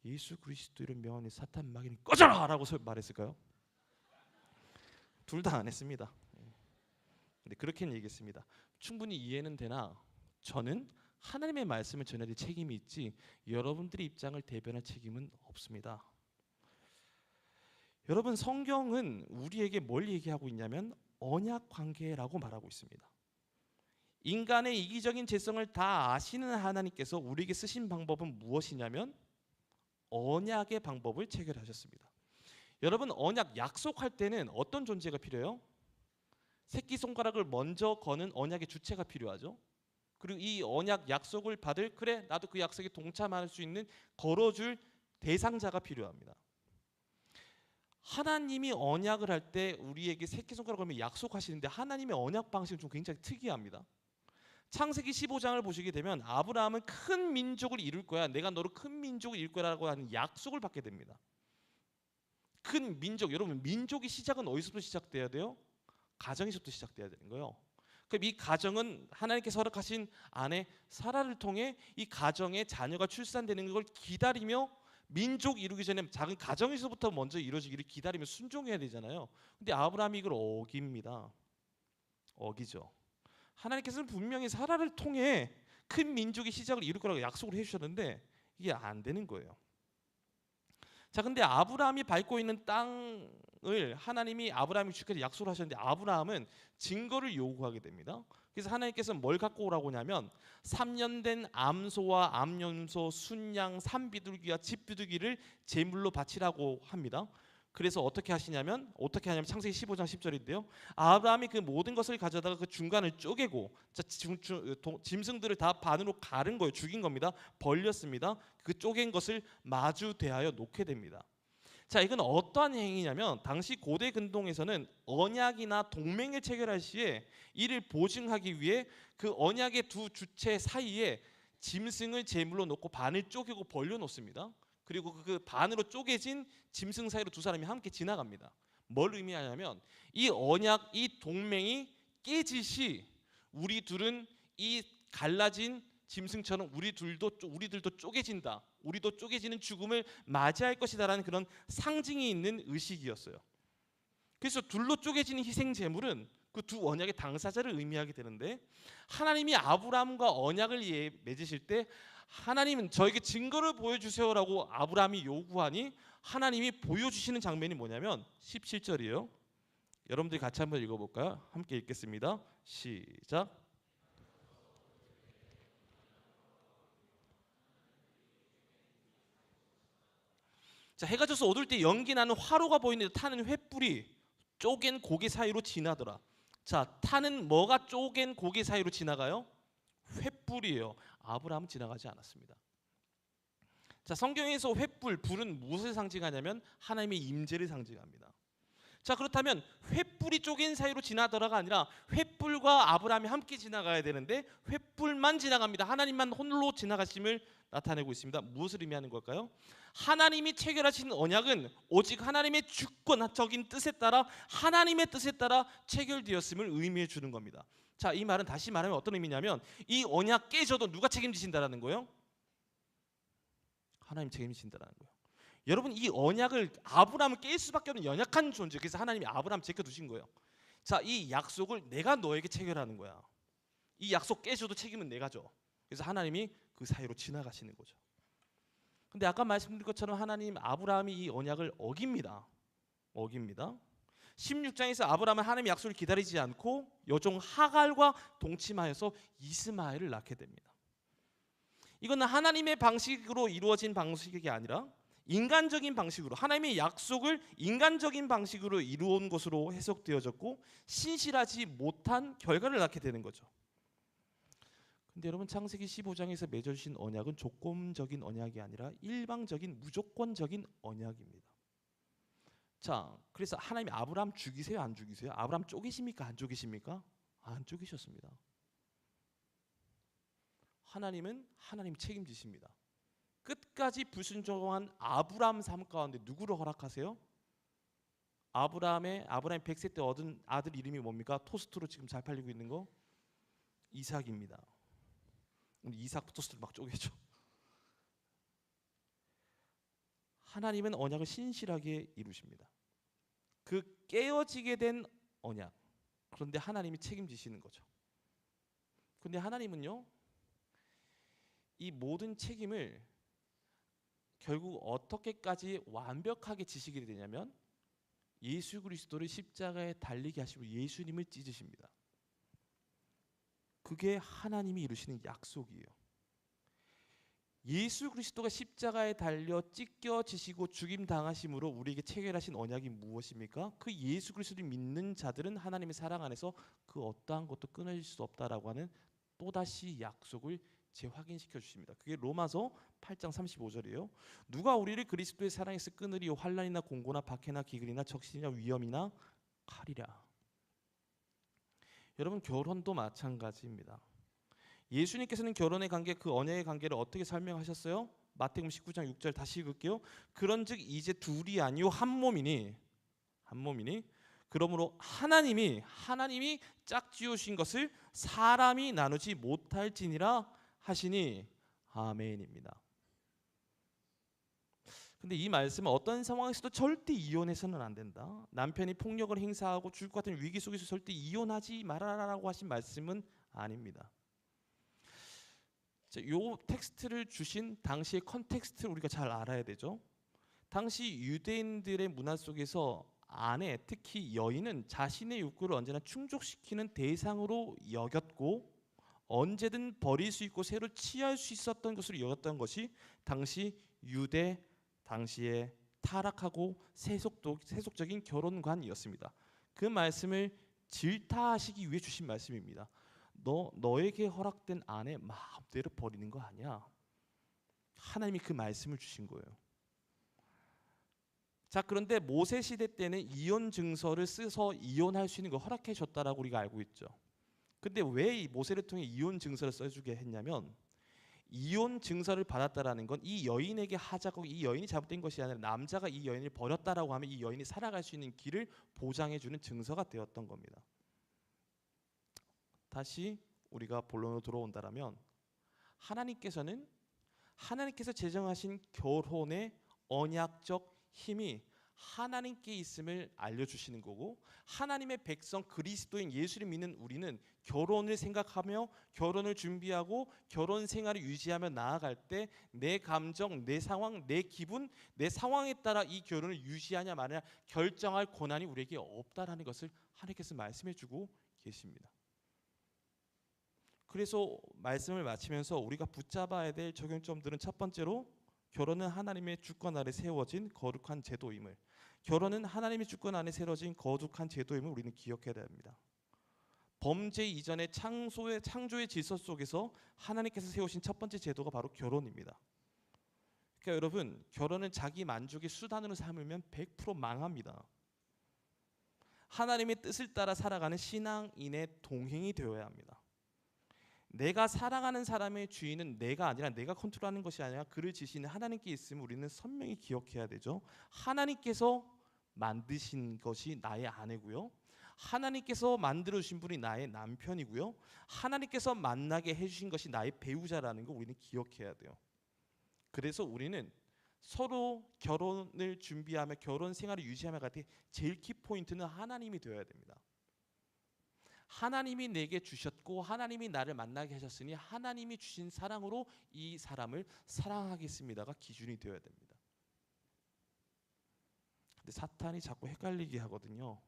예수 그리스도를 명하니 사탄 마귀는 꺼져라! 라고 말했을까요? 둘 다 안 했습니다. 근데 그렇게는 얘기했습니다. 충분히 이해는 되나 저는 하나님의 말씀을 전해야 될 책임이 있지 여러분들의 입장을 대변할 책임은 없습니다. 여러분 성경은 우리에게 뭘 얘기하고 있냐면 언약 관계라고 말하고 있습니다. 인간의 이기적인 죄성을 다 아시는 하나님께서 우리에게 쓰신 방법은 무엇이냐면 언약의 방법을 체결하셨습니다. 여러분 언약 약속할 때는 어떤 존재가 필요해요? 새끼손가락을 먼저 거는 언약의 주체가 필요하죠. 그리고 이 언약 약속을 받을 그래 나도 그 약속에 동참할 수 있는 걸어줄 대상자가 필요합니다. 하나님이 언약을 할 때 우리에게 새끼손가락을 걸면 약속하시는데 하나님의 언약 방식은 좀 굉장히 특이합니다. 창세기 15장을 보시게 되면 아브라함은 큰 민족을 이룰 거야. 내가 너로 큰 민족을 이룰 거라고 하는 약속을 받게 됩니다. 큰 민족, 여러분 민족의 시작은 어디서부터 시작돼야 돼요? 가정에서부터 시작돼야 되는 거예요. 그럼 이 가정은 하나님께서 허락하신 아내 사라를 통해 이 가정에 자녀가 출산되는 걸 기다리며 민족 이루기 전에 작은 가정에서부터 먼저 이루어지기를 기다리며 순종해야 되잖아요. 근데 아브라함이 이걸 어깁니다. 어기죠. 하나님께서는 분명히 사라를 통해 큰 민족의 시작을 이룰 거라고 약속을 해주셨는데 이게 안 되는 거예요. 자, 근데 아브라함이 밟고 있는 땅을 하나님이 아브라함이 주께서 약속을 하셨는데 아브라함은 증거를 요구하게 됩니다. 그래서 하나님께서는 뭘 갖고 오라고 하냐면 3년 된 암소와 암염소, 순양, 산비둘기와 집비둘기를 제물로 바치라고 합니다. 그래서 어떻게 하냐면 창세기 15장 10절인데요. 아브라함이 그 모든 것을 가져다가 그 중간을 쪼개고 짐승들을 다 반으로 가른 거예요. 죽인 겁니다. 벌렸습니다. 그 쪼갠 것을 마주 대하여 놓게 됩니다. 자, 이건 어떠한 행위냐면 당시 고대 근동에서는 언약이나 동맹을 체결할 시에 이를 보증하기 위해 그 언약의 두 주체 사이에 짐승을 제물로 놓고 반을 쪼개고 벌려 놓습니다. 그리고 그 반으로 쪼개진 짐승 사이로 두 사람이 함께 지나갑니다. 뭘 의미하냐면 이 언약, 이 동맹이 깨질 시 우리 둘은 이 갈라진 짐승처럼 우리들도 쪼개진다. 우리도 쪼개지는 죽음을 맞이할 것이다라는 그런 상징이 있는 의식이었어요. 그래서 둘로 쪼개지는 희생 제물은 그 두 언약의 당사자를 의미하게 되는데 하나님이 아브라함과 언약을 맺으실 때 하나님은 저에게 증거를 보여주세요라고 아브라함이 요구하니 하나님이 보여주시는 장면이 뭐냐면 17절이에요. 여러분들이 같이 한번 읽어볼까요? 함께 읽겠습니다. 시작. 자, 해가 져서 어두울 때 연기 나는 화로가 보이는데 타는 횃불이 쪼갠 고개 사이로 지나더라. 자, 타는 뭐가 쪼갠 고개 사이로 지나가요? 횃불이에요. 아브라함은 지나가지 않았습니다. 자, 성경에서 횃불, 불은 무엇을 상징하냐면 하나님의 임재를 상징합니다. 자, 그렇다면 횃불이 쪼갠 사이로 지나더라가 아니라 횃불과 아브라함이 함께 지나가야 되는데 횃불만 지나갑니다. 하나님만 홀로 지나가심을 나타내고 있습니다. 무엇을 의미하는 걸까요? 하나님이 체결하신 언약은 오직 하나님의 주권적인 뜻에 따라 하나님의 뜻에 따라 체결되었음을 의미해 주는 겁니다. 자, 이 말은 다시 말하면 어떤 의미냐면 이 언약 깨져도 누가 책임지신다라는 거예요? 하나님 책임지신다라는 거예요. 여러분, 이 언약을 아브라함을 깰 수밖에 없는 연약한 존재. 그래서 하나님이 아브라함 제껴두신 거예요. 자, 이 약속을 내가 너에게 체결하는 거야. 이 약속 깨져도 책임은 내가 져. 그래서 하나님이 그 사이로 지나가시는 거죠. 근데 아까 말씀드린 것처럼 하나님 아브라함이 이 언약을 어깁니다. 16장에서 아브라함은 하나님의 약속을 기다리지 않고 여종 하갈과 동침하여서 이스마엘을 낳게 됩니다. 이거는 하나님의 방식으로 이루어진 방식이 아니라 인간적인 방식으로, 하나님의 약속을 인간적인 방식으로 이루어온 것으로 해석되어졌고 신실하지 못한 결과를 낳게 되는 거죠. 근데 여러분, 창세기 15장에서 맺어주신 언약은 조건적인 언약이 아니라 일방적인 무조건적인 언약입니다. 자, 그래서 하나님이 아브라함 죽이세요, 안 죽이세요? 아브라함 쪼개십니까, 안 쪼개십니까? 안 쪼개셨습니다. 하나님은 하나님 책임지십니다. 끝까지 불순종한 아브라함 삶 가운데 누구를 허락하세요? 아브라함이 100세 때 얻은 아들 이름이 뭡니까? 토스트로 지금 잘 팔리고 있는 거 이삭입니다. 이삭 토스트를 막 쪼개죠. 하나님은 언약을 신실하게 이루십니다. 그 깨어지게 된 언약, 그런데 하나님이 책임지시는 거죠. 근데 하나님은요, 이 모든 책임을 결국 어떻게까지 완벽하게 지시게 되냐면 예수 그리스도를 십자가에 달리게 하시고 예수님을 찢으십니다. 그게 하나님이 이루시는 약속이에요. 예수 그리스도가 십자가에 달려 찢겨지시고 죽임 당하심으로 우리에게 체결하신 언약이 무엇입니까? 그 예수 그리스도를 믿는 자들은 하나님의 사랑 안에서 그 어떠한 것도 끊어질 수 없다라고 하는 또다시 약속을 재확인시켜 주십니다. 그게 로마서 8장 35절이에요. 누가 우리를 그리스도의 사랑에서 끊으리요? 환난이나 공고나 박해나 기근이나 적신이나 위험이나 칼이라. 여러분, 결혼도 마찬가지입니다. 예수님께서는 결혼의 관계, 그 언약의 관계를 어떻게 설명하셨어요? 마태복음 19장 6절 다시 읽을게요. 그런즉 이제 둘이 아니요 한 몸이니 그러므로 하나님이 짝지으신 것을 사람이 나누지 못할지니라 하시니 아멘입니다. 근데 이 말씀은 어떤 상황에서도 절대 이혼해서는 안 된다. 남편이 폭력을 행사하고 죽을 것 같은 위기 속에서 절대 이혼하지 말아라라고 하신 말씀은 아닙니다. 자, 요 텍스트를 주신 당시의 컨텍스트를 우리가 잘 알아야 되죠. 당시 유대인들의 문화 속에서 아내, 특히 여인은 자신의 욕구를 언제나 충족시키는 대상으로 여겼고 언제든 버릴 수 있고 새로 취할 수 있었던 것으로 여겼던 것이 당시의 타락하고 세속적인 결혼관이었습니다. 그 말씀을 질타하시기 위해 주신 말씀입니다. 너에게 허락된 아내 마음대로 버리는 거 아니야. 하나님이 그 말씀을 주신 거예요. 자, 그런데 모세 시대 때는 이혼 증서를 써서 이혼할 수 있는 걸 허락해 줬다라고 우리가 알고 있죠. 근데 왜 이 모세를 통해 이혼 증서를 써주게 했냐면 이혼 증서를 받았다라는 건 이 여인에게 하자고, 이 여인이 잘못된 것이 아니라 남자가 이 여인을 버렸다라고 하면 이 여인이 살아갈 수 있는 길을 보장해주는 증서가 되었던 겁니다. 다시 우리가 본론으로 돌아온다라면 하나님께서 제정하신 결혼의 언약적 힘이 하나님께 있음을 알려주시는 거고, 하나님의 백성 그리스도인 예수를 믿는 우리는 결혼을 생각하며 결혼을 준비하고 결혼 생활을 유지하며 나아갈 때 내 감정, 내 상황, 내 기분, 내 상황에 따라 이 결혼을 유지하냐 마냐 결정할 권한이 우리에게 없다라는 것을 하나님께서 말씀해 주고 계십니다. 그래서 말씀을 마치면서 우리가 붙잡아야 될 적용점들은, 첫 번째로 결혼은 하나님의 주권 아래 세워진 거룩한 제도임을, 결혼은 하나님의 주권 안에 세워진 거룩한 제도임을 우리는 기억해야 됩니다. 범죄 이전의 창조의 질서 속에서 하나님께서 세우신 첫 번째 제도가 바로 결혼입니다. 그러니까 여러분, 결혼은 자기 만족의 수단으로 삼으면 100% 망합니다. 하나님의 뜻을 따라 살아가는 신앙인의 동행이 되어야 합니다. 내가 사랑하는 사람의 주인은 내가 아니라, 내가 컨트롤하는 것이 아니라 그를 지시는 하나님께 있음을 우리는 선명히 기억해야 되죠. 하나님께서 만드신 것이 나의 아내고요, 하나님께서 만들어 주신 분이 나의 남편이고요, 하나님께서 만나게 해주신 것이 나의 배우자라는 거 우리는 기억해야 돼요. 그래서 우리는 서로 결혼을 준비하며 결혼 생활을 유지하며 갈 때 제일 키포인트는 하나님이 되어야 됩니다. 하나님이 내게 주셨고 하나님이 나를 만나게 하셨으니 하나님이 주신 사랑으로 이 사람을 사랑하겠습니다가 기준이 되어야 됩니다. 근데 사탄이 자꾸 헷갈리게 하거든요.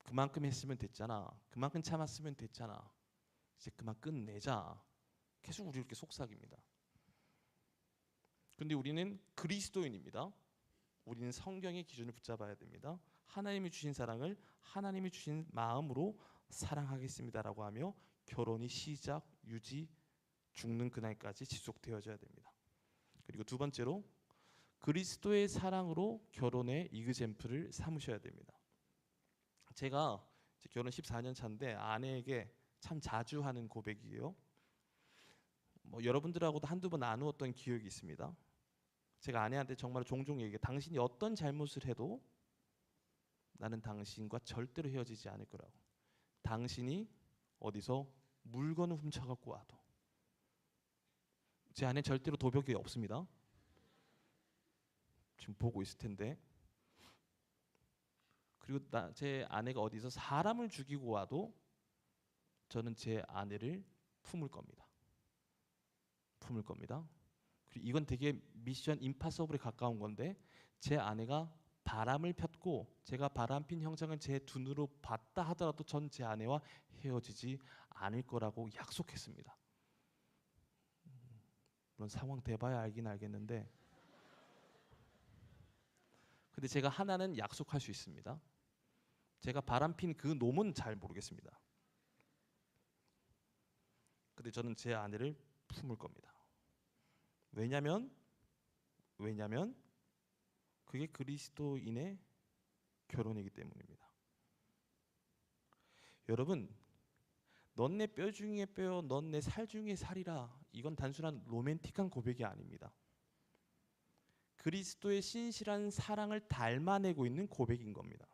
그만큼 했으면 됐잖아, 그만큼 참았으면 됐잖아, 이제 그만 끝내자, 계속 우리 이렇게 속삭입니다. 근데 우리는 그리스도인입니다. 우리는 성경의 기준을 붙잡아야 됩니다. 하나님이 주신 사랑을 하나님이 주신 마음으로 사랑하겠습니다라고 하며 결혼이 시작, 유지, 죽는 그날까지 지속되어져야 됩니다. 그리고 두 번째로 그리스도의 사랑으로 결혼의 이그젬플을 삼으셔야 됩니다. 제가 결혼 14년 차인데 아내에게 참 자주 하는 고백이에요. 여러분들하고도 한두 번 나누었던 기억이 있습니다. 제가 아내한테 정말 종종 얘기해요. 당신이 어떤 잘못을 해도 나는 당신과 절대로 헤어지지 않을 거라고. 당신이 어디서 물건을 훔쳐갖고 와도. 제 아내는 절대로 도벽이 없습니다. 지금 보고 있을 텐데. 그리고 제 아내가 어디서 사람을 죽이고 와도 저는 제 아내를 품을 겁니다. 품을 겁니다. 그리고 이건 되게 미션 임파서블에 가까운 건데, 제 아내가 바람을 폈고 제가 바람핀 형상을 제 두 눈으로 봤다 하더라도 전 제 아내와 헤어지지 않을 거라고 약속했습니다. 물론 상황 돼봐야 알긴 알겠는데, 근데 제가 하나는 약속할 수 있습니다. 제가 바람핀 그 놈은 잘 모르겠습니다. 근데 저는 제 아내를 품을 겁니다. 왜냐면 그게 그리스도인의 결혼이기 때문입니다. 여러분, 넌 내 뼈 중에 뼈, 넌 내 살 중에 살이라, 이건 단순한 로맨틱한 고백이 아닙니다. 그리스도의 신실한 사랑을 닮아내고 있는 고백인 겁니다.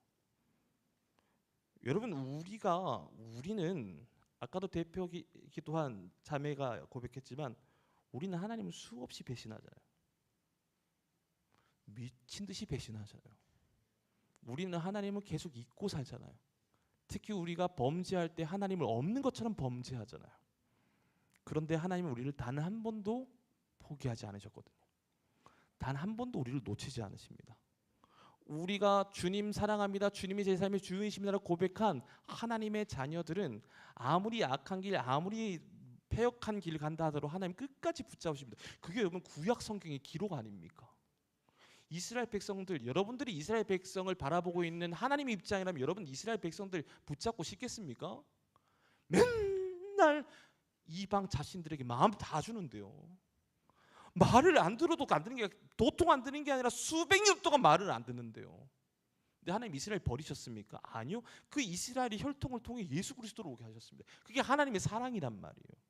여러분, 우리는 아까도 대표기도 한 자매가 고백했지만 우리는 하나님을 수없이 배신하잖아요. 미친 듯이 배신하잖아요. 우리는 하나님을 계속 잊고 살잖아요. 특히 우리가 범죄할 때 하나님을 없는 것처럼 범죄하잖아요. 그런데 하나님은 우리를 단 한 번도 포기하지 않으셨거든요. 단 한 번도 우리를 놓치지 않으십니다. 우리가 주님 사랑합니다, 주님이 제 삶의 주인이십니다라고 고백한 하나님의 자녀들은 아무리 악한 길, 아무리 패역한 길을 간다 하더라도 하나님 끝까지 붙잡으십니다. 그게 여러분 구약 성경의 기록 아닙니까? 이스라엘 백성들, 여러분들이 이스라엘 백성을 바라보고 있는 하나님의 입장이라면 여러분 이스라엘 백성들 붙잡고 싶겠습니까? 맨날 이방 자신들에게 마음 다 주는데요. 말을 안 들어도 안 듣는 게, 도통 안 듣는 게 아니라 수백 년 동안 말을 안 듣는데요. 근데 하나님 이스라엘 버리셨습니까? 아니요. 그 이스라엘의 혈통을 통해 예수 그리스도로 오게 하셨습니다. 그게 하나님의 사랑이란 말이에요.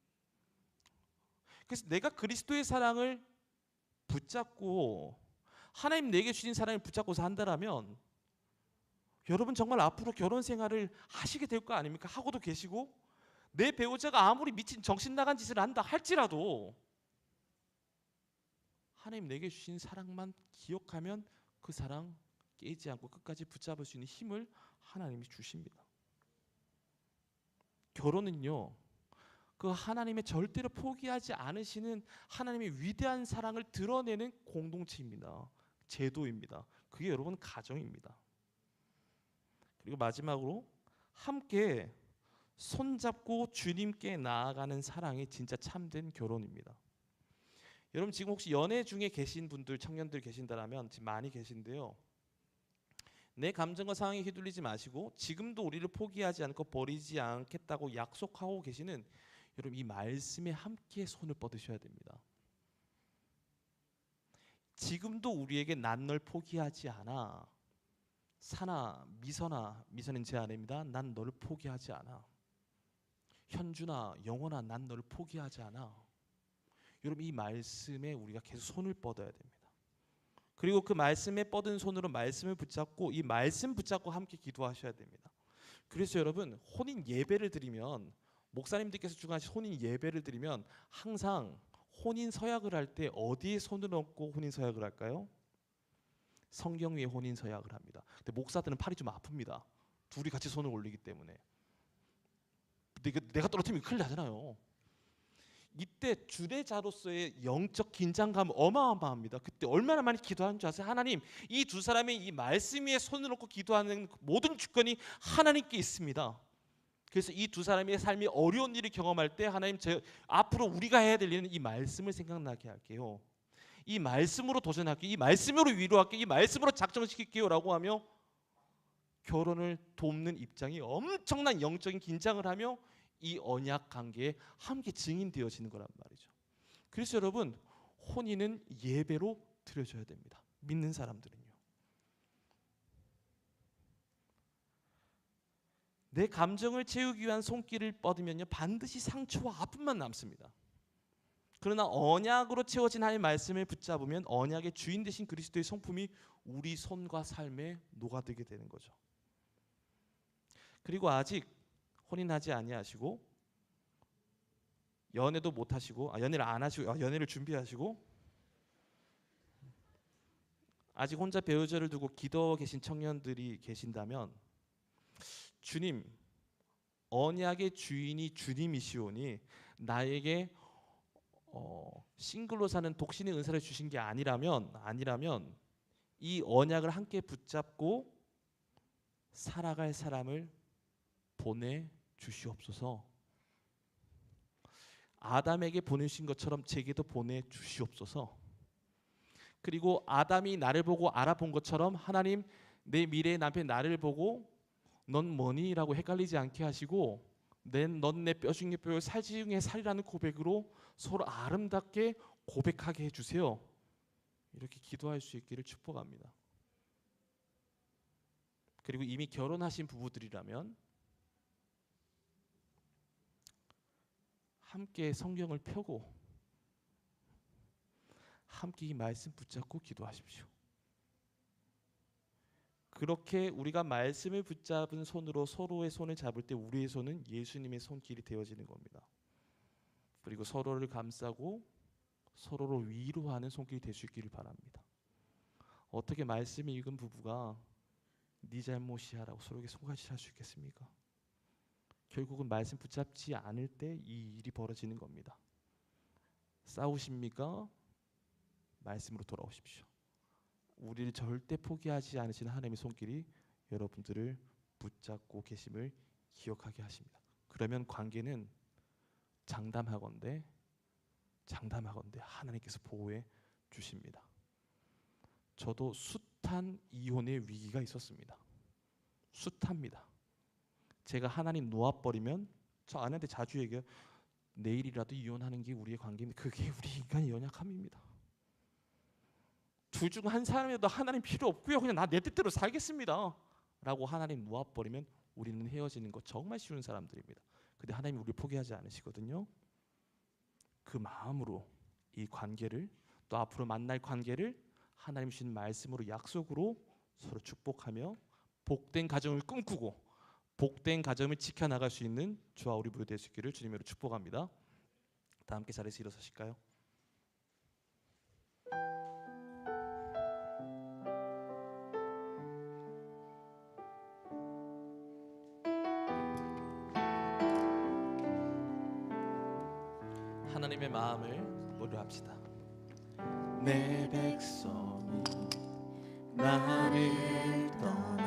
그래서 내가 그리스도의 사랑을 붙잡고 하나님 내게 주신 사랑을 붙잡고 산다라면 여러분 정말 앞으로 결혼 생활을 하시게 될 거 아닙니까? 하고도 계시고, 내 배우자가 아무리 미친 정신 나간 짓을 한다 할지라도 하나님 내게 주신 사랑만 기억하면 그 사랑 깨지 않고 끝까지 붙잡을 수 있는 힘을 하나님이 주십니다. 결혼은요, 그 하나님의 절대로 포기하지 않으시는 하나님의 위대한 사랑을 드러내는 공동체입니다. 제도입니다. 그게 여러분 가정입니다. 그리고 마지막으로 함께 손잡고 주님께 나아가는 사랑이 진짜 참된 결혼입니다. 여러분 지금 혹시 연애 중에 계신 분들, 청년들 계신다면 지금 많이 계신데요. 내 감정과 상황에 휘둘리지 마시고 지금도 우리를 포기하지 않고 버리지 않겠다고 약속하고 계시는 여러분 이 말씀에 함께 손을 뻗으셔야 됩니다. 지금도 우리에게 난 널 포기하지 않아. 사나, 미선은 제 아내입니다. 난 너를 포기하지 않아. 현준아, 영원아, 난 너를 포기하지 않아. 여러분 이 말씀에 우리가 계속 손을 뻗어야 됩니다. 그리고 그 말씀에 뻗은 손으로 말씀을 붙잡고 이 말씀 붙잡고 함께 기도하셔야 됩니다. 그래서 여러분 혼인 예배를 드리면 목사님들께서 주관하신 혼인 예배를 드리면 항상 혼인 서약을 할 때 어디에 손을 얹고 혼인 서약을 할까요? 성경 위에 혼인 서약을 합니다. 근데 목사들은 팔이 좀 아픕니다. 둘이 같이 손을 올리기 때문에. 내가 떨어뜨리면 큰일 나잖아요. 이때 주례자로서의 영적 긴장감 어마어마합니다. 그때 얼마나 많이 기도하는 줄 아세요? 하나님, 이 두 사람의 이 말씀 위에 손을 놓고 기도하는 모든 주권이 하나님께 있습니다. 그래서 이 두 사람의 삶이 어려운 일을 경험할 때 하나님, 앞으로 우리가 해야 될 일은 이 말씀을 생각나게 할게요. 이 말씀으로 도전할게요. 이 말씀으로 위로할게요. 이 말씀으로 작정시킬게요 라고 하며 결혼을 돕는 입장이 엄청난 영적인 긴장을 하며 이 언약 관계에 함께 증인되어지는 거란 말이죠. 그래서 여러분 혼인은 예배로 드려져야 됩니다. 믿는 사람들은요. 내 감정을 채우기 위한 손길을 뻗으면요 반드시 상처와 아픔만 남습니다. 그러나 언약으로 채워진 하나님의 말씀을 붙잡으면 언약의 주인 되신 그리스도의 성품이 우리 손과 삶에 녹아들게 되는 거죠. 그리고 아직 혼인하지 아니하시고 연애도 못 하시고 연애를 안 하시고 연애를 준비하시고 아직 혼자 배우자를 두고 기도 계신 청년들이 계신다면 주님 언약의 주인이 주님이시오니 나에게 싱글로 사는 독신의 은사를 주신 게 아니라면 이 언약을 함께 붙잡고 살아갈 사람을 보내 주시옵소서. 아담에게 보내신 것처럼 제게도 보내 주시옵소서. 그리고 아담이 나를 보고 알아본 것처럼 하나님 내 미래의 남편 나를 보고 넌 뭐니? 라고 헷갈리지 않게 하시고 넌 내 뼈 중에 뼈요 살 중에 살이라는 고백으로 서로 아름답게 고백하게 해주세요. 이렇게 기도할 수 있기를 축복합니다. 그리고 이미 결혼하신 부부들이라면 함께 성경을 펴고 함께 이 말씀 붙잡고 기도하십시오. 그렇게 우리가 말씀을 붙잡은 손으로 서로의 손을 잡을 때 우리의 손은 예수님의 손길이 되어지는 겁니다. 그리고 서로를 감싸고 서로를 위로하는 손길이 될 수 있기를 바랍니다. 어떻게 말씀을 읽은 부부가 네 잘못이야 라고 서로에게 손가락질할 수 있겠습니까? 결국은 말씀 붙잡지 않을 때 이 일이 벌어지는 겁니다. 싸우십니까? 말씀으로 돌아오십시오. 우리를 절대 포기하지 않으시는 하나님의 손길이 여러분들을 붙잡고 계심을 기억하게 하십니다. 그러면 관계는 장담하건대 하나님께서 보호해 주십니다. 저도 숱한 이혼의 위기가 있었습니다. 숱합니다. 제가 하나님 놓아버리면 저 아내한테 자주 얘기해요. 내일이라도 이혼하는 게 우리의 관계인데 그게 우리 인간의 연약함입니다. 둘 중 한 사람이라도 하나님 필요 없고요. 그냥 나 내 뜻대로 살겠습니다. 라고 하나님 놓아버리면 우리는 헤어지는 거 정말 쉬운 사람들입니다. 근데 하나님 우리를 포기하지 않으시거든요. 그 마음으로 이 관계를 또 앞으로 만날 관계를 하나님 주신 말씀으로 약속으로 서로 축복하며 복된 가정을 꿈꾸고 복된 가정을 지켜나갈 수 있는 저와 우리 부부 될 수 있기를 주님으로 축복합니다. 다 함께 자리에서 일어서실까요? 하나님의 마음을 노래합시다. 내 백성이 나를 떠나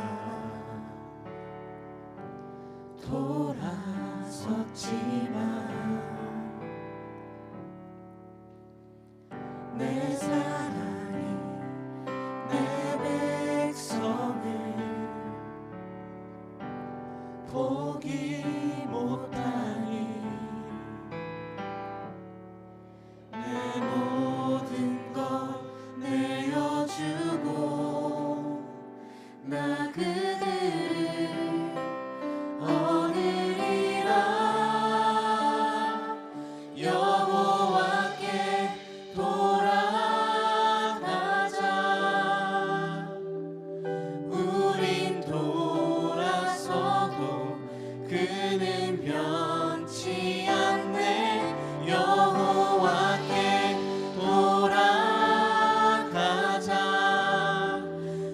돌아섰지만 내 사랑이 내 백성을 포기 못하니 내 모든 것 내어주고 나 그들을 얻으리라. 여호와께 돌아가자. 우린 돌아서도 그는 변치 않네. 여호와께 돌아가자.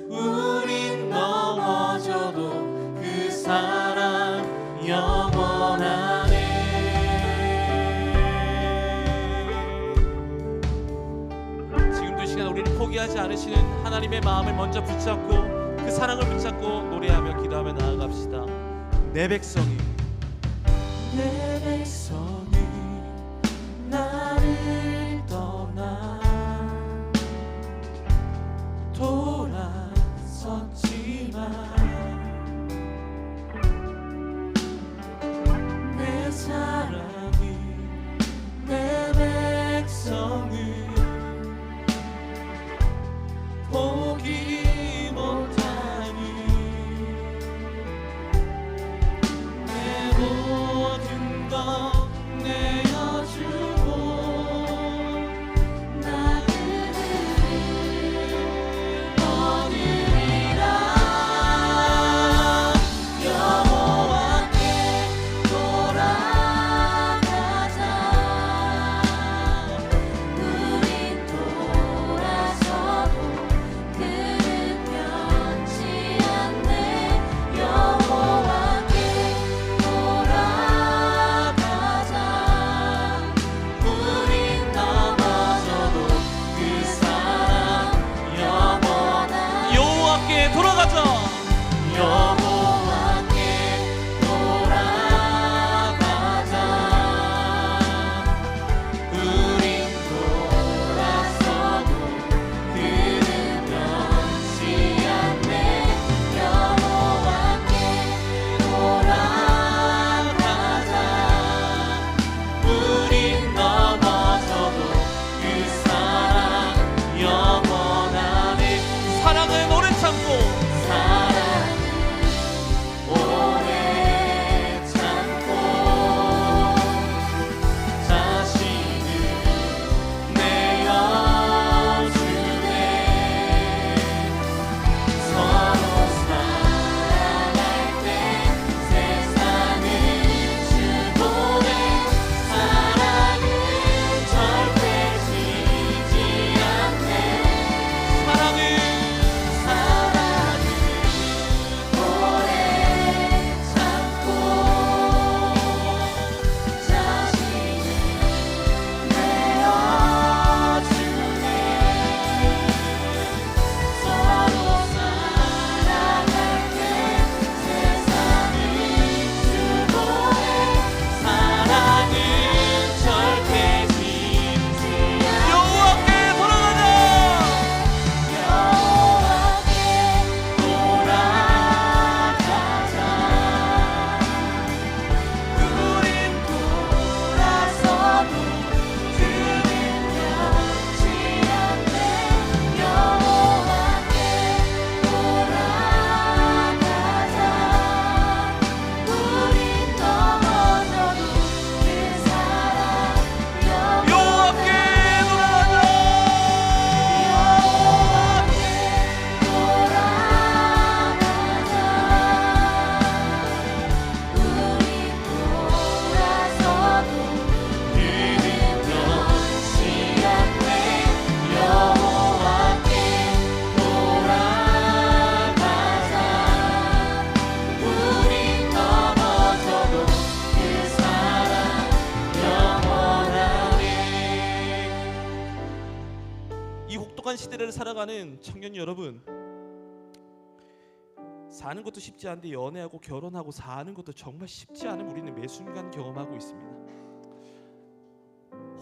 우린 넘어져도 그 사랑 영원하네. 지금도 이 시간 우리를 포기하지 않으시는 하나님의 마음을 먼저 붙잡고 그 사랑을 붙잡고 노래하며 기도하며 나아갑시다. 내 백성이 나를 떠나 돌아섰지만 내 사랑이 내 백성을 포기 못하니 내 모든 것 내어주고 시대를 살아가는 청년 여러분, 사는 것도 쉽지 않은데 연애하고 결혼하고 사는 것도 정말 쉽지 않은 우리는 매 순간 경험하고 있습니다.